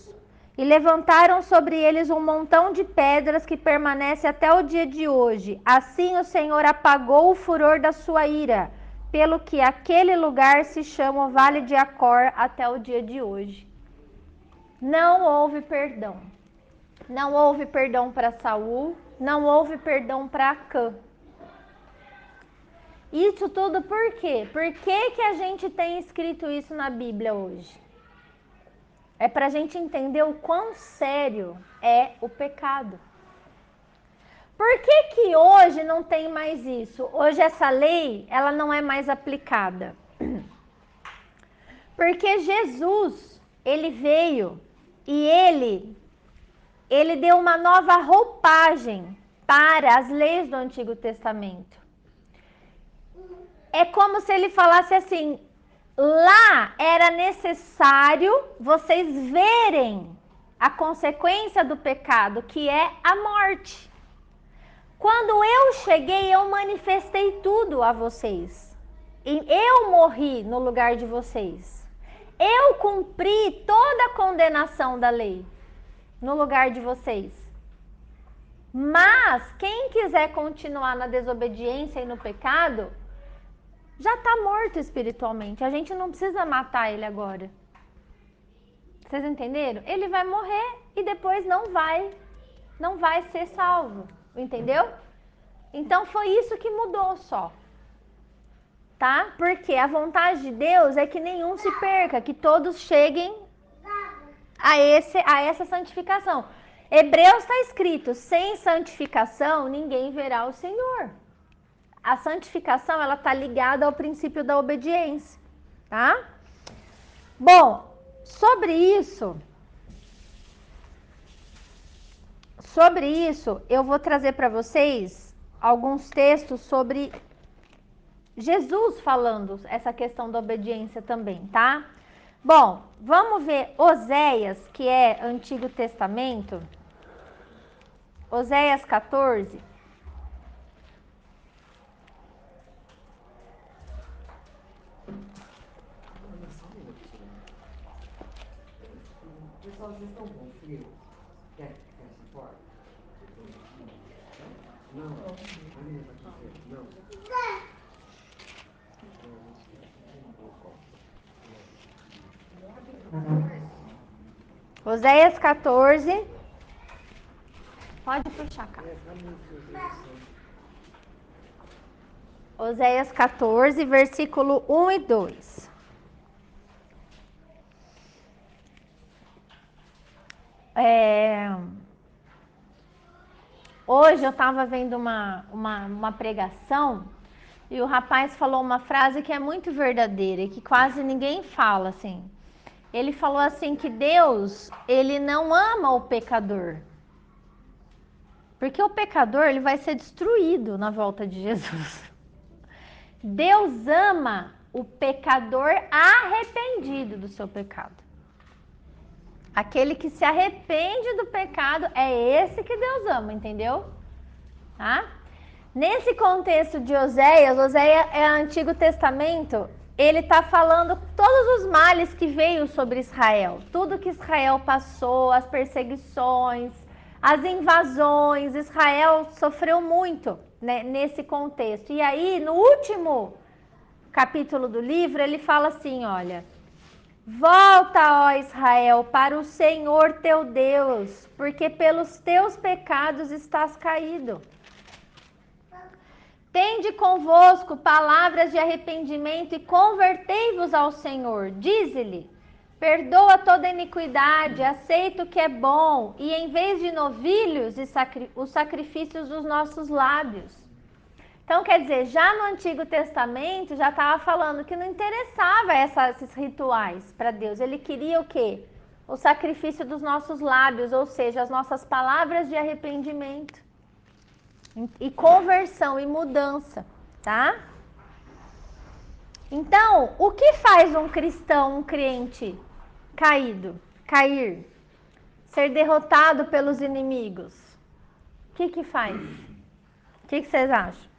E levantaram sobre eles um montão de pedras que permanece até o dia de hoje. Assim o Senhor apagou o furor da sua ira, pelo que aquele lugar se chama o Vale de Acor até o dia de hoje. Não houve perdão. Não houve perdão para Saul, não houve perdão para Acã. Isso tudo por quê? Por que a gente tem escrito isso na Bíblia hoje? É para a gente entender o quão sério é o pecado. Por que hoje não tem mais isso? Hoje essa lei, ela não é mais aplicada. Porque Jesus, ele veio e ele deu uma nova roupagem para as leis do Antigo Testamento. É como se ele falasse assim: lá era necessário vocês verem a consequência do pecado, que é a morte. Quando eu cheguei, eu manifestei tudo a vocês. E eu morri no lugar de vocês. Eu cumpri toda a condenação da lei no lugar de vocês. Mas quem quiser continuar na desobediência e no pecado, já está morto espiritualmente. A gente não precisa matar ele agora. Vocês entenderam? Ele vai morrer e depois não vai ser salvo. Entendeu? Então foi isso que mudou só. Tá? Porque a vontade de Deus é que nenhum se perca, que todos cheguem a essa santificação. Hebreus está escrito: sem santificação ninguém verá o Senhor. A santificação, ela está ligada ao princípio da obediência, tá? Bom, sobre isso, eu vou trazer para vocês alguns textos sobre Jesus falando essa questão da obediência também, tá? Bom, vamos ver Oséias, que é Antigo Testamento. Oséias 14. Pessoal, vocês estão com frio? Quer que feche a porta? Não? A menina está com frio? Não? Oséias 14. Pode puxar, cara. Oséias 14, versículo 1 e 2. Hoje eu estava vendo uma pregação e o rapaz falou uma frase que é muito verdadeira e que quase ninguém fala assim. Ele falou assim que Deus, ele não ama o pecador. Porque o pecador, ele vai ser destruído na volta de Jesus. Deus ama o pecador arrependido do seu pecado. Aquele que se arrepende do pecado, é esse que Deus ama, entendeu? Tá? Nesse contexto de Oséias é Antigo Testamento, ele está falando todos os males que veio sobre Israel. Tudo que Israel passou, as perseguições, as invasões. Israel sofreu muito, né, nesse contexto. E aí, no último capítulo do livro, ele fala assim, olha: Volta, ó Israel, para o Senhor teu Deus, porque pelos teus pecados estás caído. Tende convosco palavras de arrependimento e convertei-vos ao Senhor. Dize-lhe, perdoa toda iniquidade, aceita o que é bom, e em vez de novilhos, os sacrifícios dos nossos lábios. Então, quer dizer, já no Antigo Testamento, já estava falando que não interessava esses rituais para Deus. Ele queria o quê? O sacrifício dos nossos lábios, ou seja, as nossas palavras de arrependimento. E conversão e mudança, tá? Então, o que faz um cristão, um crente cair, ser derrotado pelos inimigos? O que faz? O que vocês acham?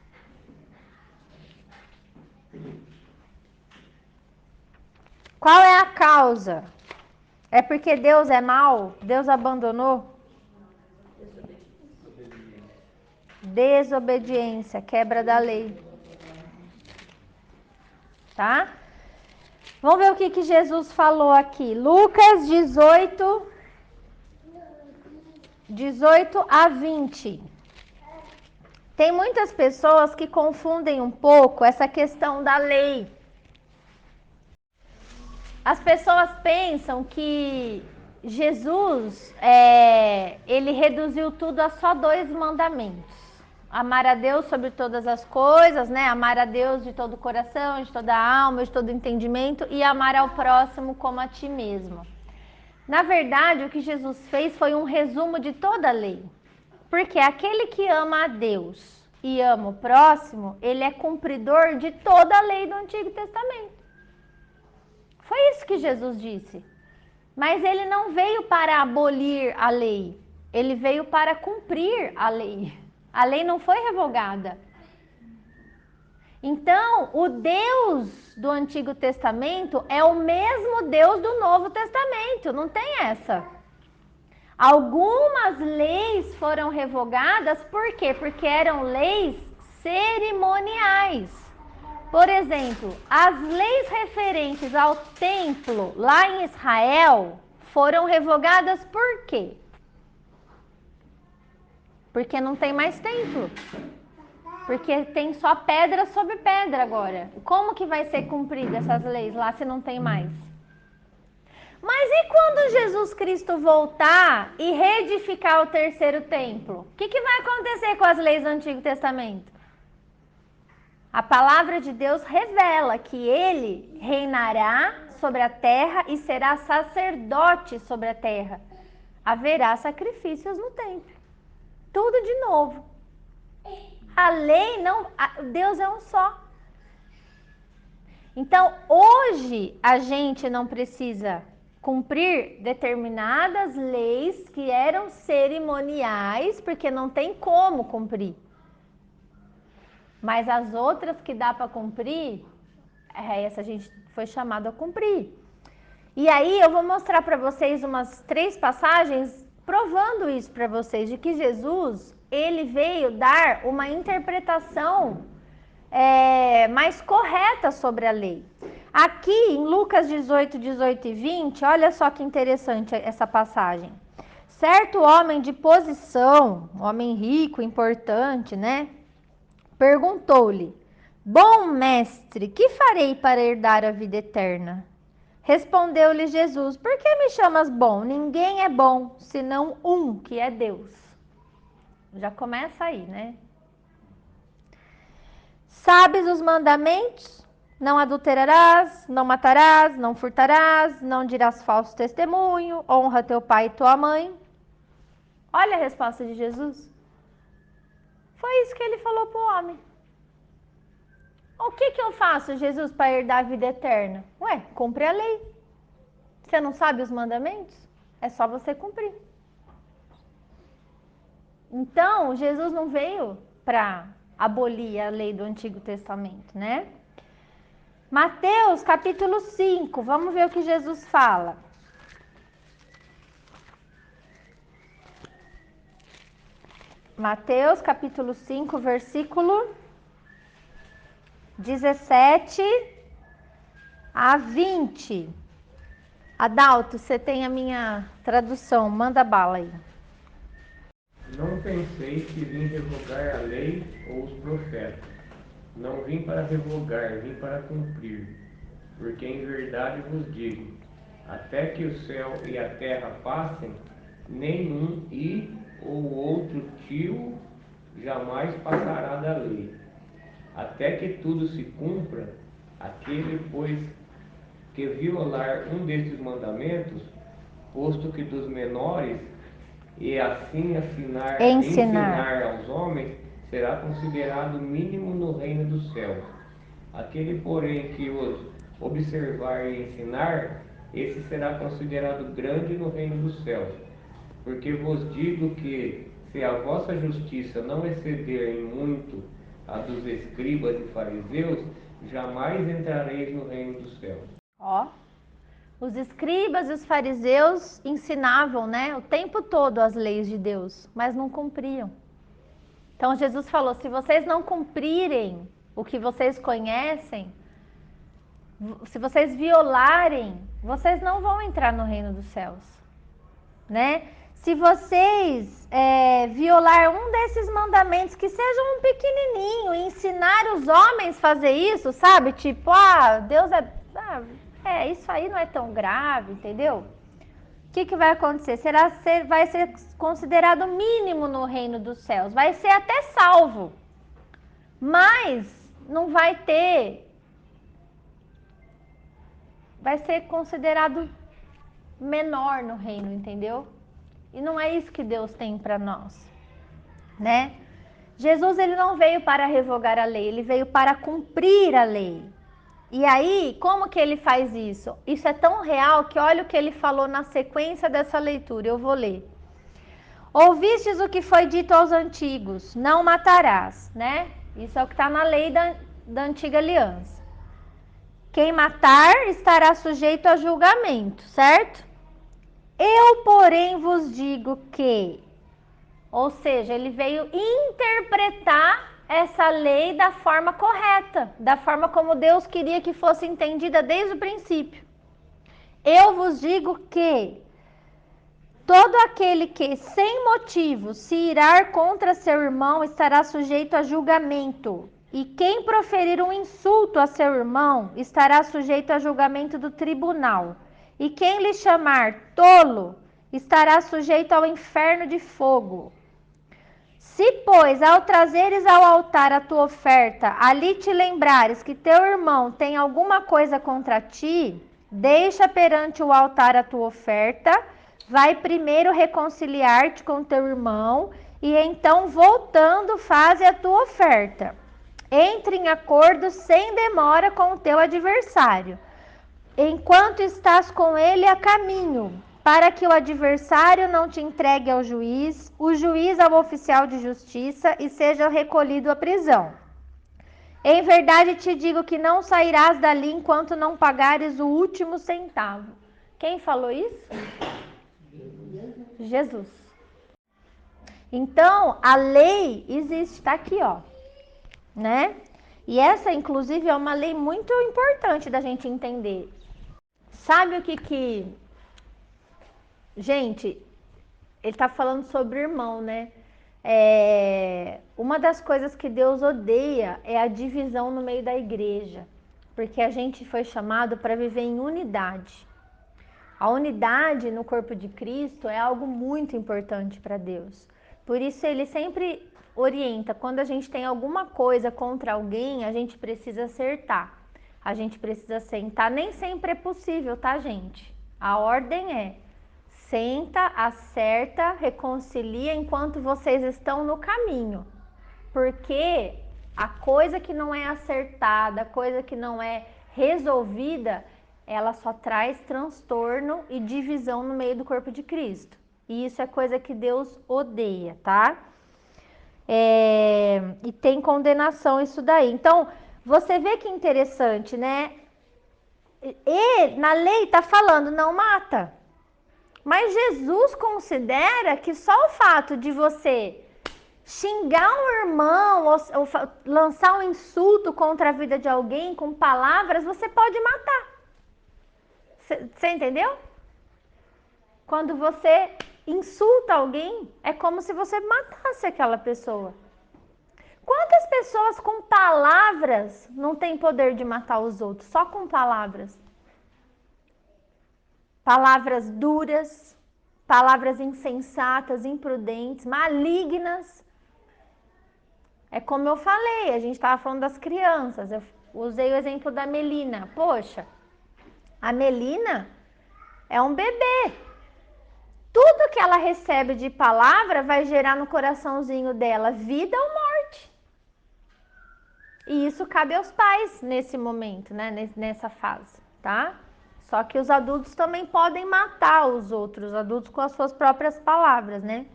Qual é a causa? É porque Deus é mau? Deus abandonou? Desobediência, quebra da lei. Tá? Vamos ver o que Jesus falou aqui. Lucas 18 a 20. Tem muitas pessoas que confundem um pouco essa questão da lei. As pessoas pensam que Jesus, ele reduziu tudo a só 2 mandamentos. Amar a Deus sobre todas as coisas, né? Amar a Deus de todo o coração, de toda a alma, de todo o entendimento, e amar ao próximo como a ti mesmo. Na verdade, o que Jesus fez foi um resumo de toda a lei. Porque aquele que ama a Deus e ama o próximo, ele é cumpridor de toda a lei do Antigo Testamento. Foi isso que Jesus disse. Mas ele não veio para abolir a lei, ele veio para cumprir a lei. A lei não foi revogada. Então, o Deus do Antigo Testamento é o mesmo Deus do Novo Testamento, não tem essa. Algumas leis foram revogadas, por quê? Porque eram leis cerimoniais. Por exemplo, as leis referentes ao templo lá em Israel foram revogadas por quê? Porque não tem mais templo. Porque tem só pedra sobre pedra agora. Como que vai ser cumprida essas leis lá se não tem mais? Mas e quando Jesus Cristo voltar e reedificar o terceiro templo? O que vai acontecer com as leis do Antigo Testamento? A palavra de Deus revela que ele reinará sobre a terra e será sacerdote sobre a terra. Haverá sacrifícios no templo. Tudo de novo. A lei não... Deus é um só. Então, hoje, a gente não precisa cumprir determinadas leis que eram cerimoniais, porque não tem como cumprir. Mas as outras que dá para cumprir, essa a gente foi chamado a cumprir. E aí eu vou mostrar para vocês umas 3 passagens provando isso para vocês, de que Jesus, ele veio dar uma interpretação mais correta sobre a lei. Aqui em Lucas 18, 18 e 20, olha só que interessante essa passagem. Certo homem de posição, homem rico, importante, né? Perguntou-lhe: bom mestre, que farei para herdar a vida eterna? Respondeu-lhe Jesus: por que me chamas bom? Ninguém é bom, senão um, que é Deus. Já começa aí, né? Sabes os mandamentos? Não adulterarás, não matarás, não furtarás, não dirás falso testemunho, honra teu pai e tua mãe. Olha a resposta de Jesus. Foi isso que ele falou para o homem. O que eu faço, Jesus, para herdar a vida eterna? Ué, cumpre a lei. Você não sabe os mandamentos? É só você cumprir. Então, Jesus não veio para abolir a lei do Antigo Testamento, né? Mateus capítulo 5, vamos ver o que Jesus fala. Mateus capítulo 5, versículo 17 a 20. Adalto, você tem a minha tradução, manda bala aí. Não pensei que vim revogar a lei ou os profetas. Não vim para revogar, vim para cumprir. Porque em verdade vos digo, até que o céu e a terra passem, nenhum i ou outro tio jamais passará da lei. Até que tudo se cumpra, aquele, pois, que violar um destes mandamentos, posto que dos menores, e assim ensinar aos homens, será considerado mínimo no reino dos céus. Aquele, porém, que os observar e ensinar, esse será considerado grande no reino dos céus. Porque vos digo que, se a vossa justiça não exceder em muito a dos escribas e fariseus, jamais entrareis no reino dos céus. Ó, os escribas e os fariseus ensinavam, né, o tempo todo as leis de Deus, mas não cumpriam. Então Jesus falou, se vocês não cumprirem o que vocês conhecem, se vocês violarem, vocês não vão entrar no reino dos céus, né? Se vocês violar um desses mandamentos, que seja um pequenininho, e ensinar os homens a fazer isso, sabe? Tipo, Deus isso aí não é tão grave, entendeu? O que vai acontecer? Vai ser considerado mínimo no reino dos céus, vai ser até salvo, mas não vai ter, vai ser considerado menor no reino, entendeu? E não é isso que Deus tem para nós, né? Jesus, ele não veio para revogar a lei, ele veio para cumprir a lei. E aí, como que ele faz isso? Isso é tão real que olha o que ele falou na sequência dessa leitura, eu vou ler. Ouvistes o que foi dito aos antigos, não matarás, né? Isso é o que está na lei da antiga aliança. Quem matar estará sujeito a julgamento, certo? Eu, porém, vos digo que, ou seja, ele veio interpretar essa lei da forma correta, da forma como Deus queria que fosse entendida desde o princípio. Eu vos digo que todo aquele que, sem motivo, se irar contra seu irmão estará sujeito a julgamento. E quem proferir um insulto a seu irmão estará sujeito a julgamento do tribunal. E quem lhe chamar tolo estará sujeito ao inferno de fogo. Se, pois, ao trazeres ao altar a tua oferta, ali te lembrares que teu irmão tem alguma coisa contra ti, deixa perante o altar a tua oferta, vai primeiro reconciliar-te com teu irmão e então, voltando, faze a tua oferta. Entre em acordo sem demora com o teu adversário, enquanto estás com ele a caminho, para que o adversário não te entregue ao juiz, o juiz ao oficial de justiça e seja recolhido à prisão. Em verdade te digo que não sairás dali enquanto não pagares o último centavo. Quem falou isso? Jesus. Então, a lei existe, está aqui, ó, né? E essa, inclusive, é uma lei muito importante da gente entender. Sabe o que... Gente, ele está falando sobre irmão, né? Uma das coisas que Deus odeia é a divisão no meio da igreja, porque a gente foi chamado para viver em unidade. A unidade no corpo de Cristo é algo muito importante para Deus. Por isso ele sempre orienta, quando a gente tem alguma coisa contra alguém, a gente precisa acertar. A gente precisa sentar, nem sempre é possível, tá, gente? A ordem é: senta, acerta, reconcilia enquanto vocês estão no caminho. Porque a coisa que não é acertada, a coisa que não é resolvida, ela só traz transtorno e divisão no meio do corpo de Cristo. E isso é coisa que Deus odeia, tá? E tem condenação isso daí. Então, você vê que interessante, né? E na lei tá falando, não mata. Mas Jesus considera que só o fato de você xingar um irmão ou lançar um insulto contra a vida de alguém com palavras, você pode matar. Você entendeu? Quando você insulta alguém, é como se você matasse aquela pessoa. Quantas pessoas com palavras não têm poder de matar os outros? Só com palavras. Palavras duras, palavras insensatas, imprudentes, malignas. É como eu falei, a gente estava falando das crianças. Eu usei o exemplo da Melina. Poxa, a Melina é um bebê. Tudo que ela recebe de palavra vai gerar no coraçãozinho dela vida ou morte. E isso cabe aos pais nesse momento, né? Nessa fase, tá? Só que os adultos também podem matar os outros adultos com as suas próprias palavras, né?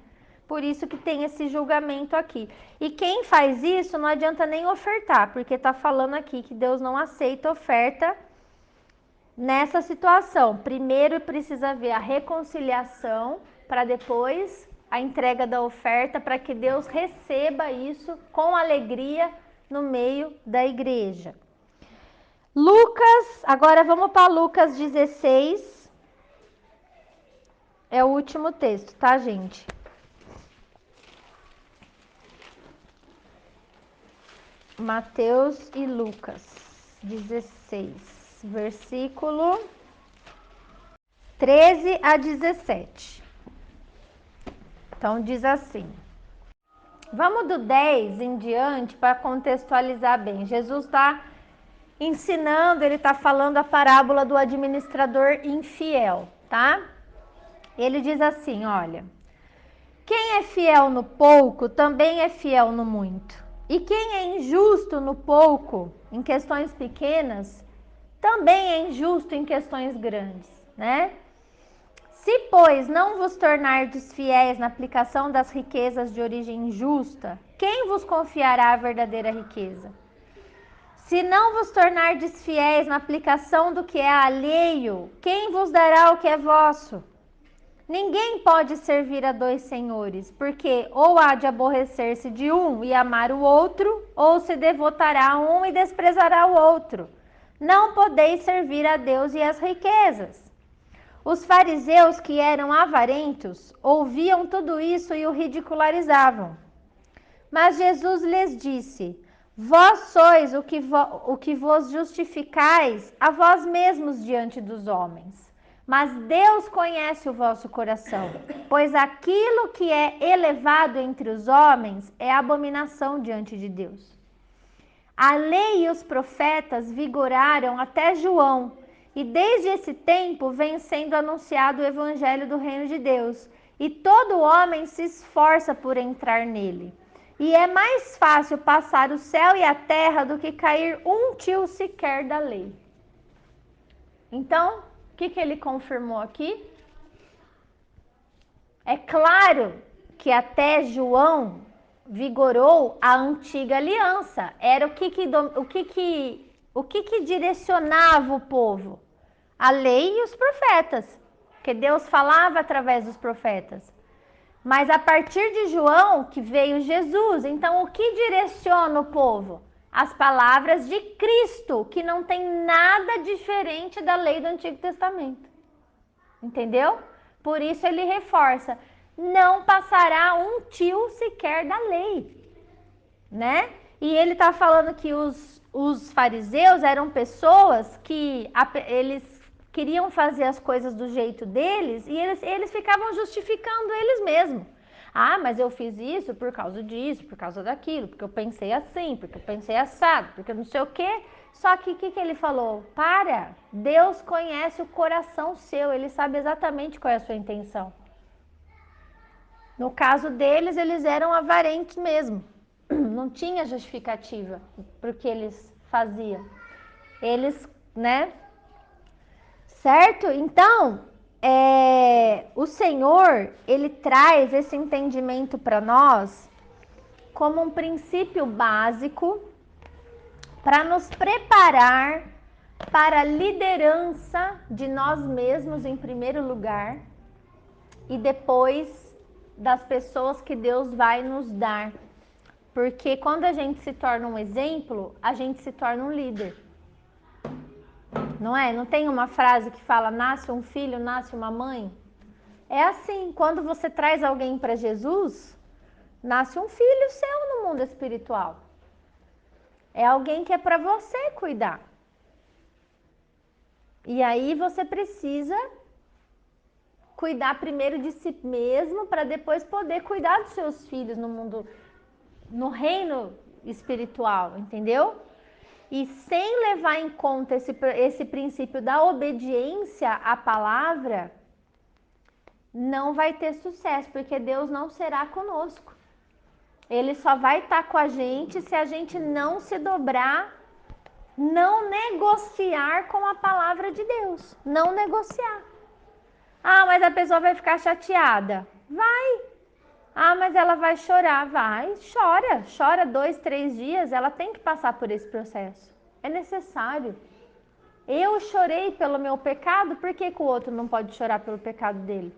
Por isso que tem esse julgamento aqui. E quem faz isso não adianta nem ofertar, porque tá falando aqui que Deus não aceita oferta nessa situação. Primeiro precisa ver a reconciliação para depois a entrega da oferta, para que Deus receba isso com alegria no meio da igreja. Lucas, agora vamos para Lucas 16. É o último texto, tá, gente? Mateus e Lucas 16, versículo 13 a 17. Então diz assim. Vamos do 10 em diante para contextualizar bem. Jesus está ensinando, ele está falando a parábola do administrador infiel, tá? Ele diz assim, olha, quem é fiel no pouco também é fiel no muito. E quem é injusto no pouco, em questões pequenas, também é injusto em questões grandes, né? Se, pois, não vos tornardes fiéis na aplicação das riquezas de origem injusta, quem vos confiará a verdadeira riqueza? Se não vos tornardes fiéis na aplicação do que é alheio, quem vos dará o que é vosso? Ninguém pode servir a dois senhores, porque ou há de aborrecer-se de um e amar o outro, ou se devotará a um e desprezará o outro. Não podeis servir a Deus e às riquezas. Os fariseus, que eram avarentos, ouviam tudo isso e o ridicularizavam. Mas Jesus lhes disse: vós sois o que vos justificais a vós mesmos diante dos homens. Mas Deus conhece o vosso coração, pois aquilo que é elevado entre os homens é abominação diante de Deus. A lei e os profetas vigoraram até João, e desde esse tempo vem sendo anunciado o evangelho do reino de Deus, e todo homem se esforça por entrar nele. E é mais fácil passar o céu e a terra do que cair um tio sequer da lei. Então, o que ele confirmou aqui? É claro que até João vigorou a antiga aliança. Era o que direcionava o povo? A lei e os profetas, que Deus falava através dos profetas. Mas a partir de João que veio Jesus, então o que direciona o povo? As palavras de Cristo, que não tem nada diferente da lei do Antigo Testamento. Entendeu? Por isso ele reforça, não passará um tio sequer da lei, né? E ele está falando que os fariseus eram pessoas que eles queriam fazer as coisas do jeito deles e eles ficavam justificando eles mesmos. Ah, mas eu fiz isso por causa disso, por causa daquilo, porque eu pensei assim, porque eu pensei assado, porque não sei o quê. Só que o que ele falou? Para! Deus conhece o coração seu, ele sabe exatamente qual é a sua intenção. No caso deles, eles eram avarentos mesmo. Não tinha justificativa para o que eles faziam. Eles, né? Certo? Então, o Senhor, ele traz esse entendimento para nós como um princípio básico para nos preparar para a liderança de nós mesmos em primeiro lugar e depois das pessoas que Deus vai nos dar. Porque quando a gente se torna um exemplo, a gente se torna um líder. Não é? Não tem uma frase que fala, nasce um filho, nasce uma mãe? É assim, quando você traz alguém para Jesus, nasce um filho seu no mundo espiritual. É alguém que é para você cuidar. E aí você precisa cuidar primeiro de si mesmo para depois poder cuidar dos seus filhos no mundo, no reino espiritual, entendeu? E sem levar em conta esse princípio da obediência à palavra, não vai ter sucesso, porque Deus não será conosco. Ele só vai estar com a gente se a gente não se dobrar, não negociar com a palavra de Deus. Não negociar. Ah, mas a pessoa vai ficar chateada. Vai. Ah, mas ela vai chorar. Vai, chora. Chora 2, 3 dias. Ela tem que passar por esse processo. É necessário. Eu chorei pelo meu pecado, por que o outro não pode chorar pelo pecado dele?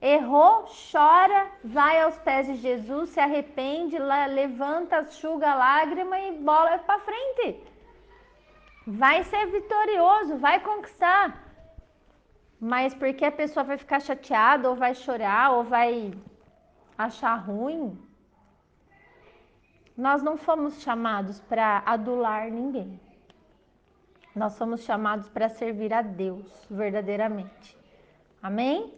Errou, chora, vai aos pés de Jesus, se arrepende, levanta, enxuga a lágrima e bola para frente. Vai ser vitorioso, vai conquistar. Mas porque a pessoa vai ficar chateada, ou vai chorar, ou vai achar ruim, nós não fomos chamados para adular ninguém. Nós somos chamados para servir a Deus verdadeiramente. Amém?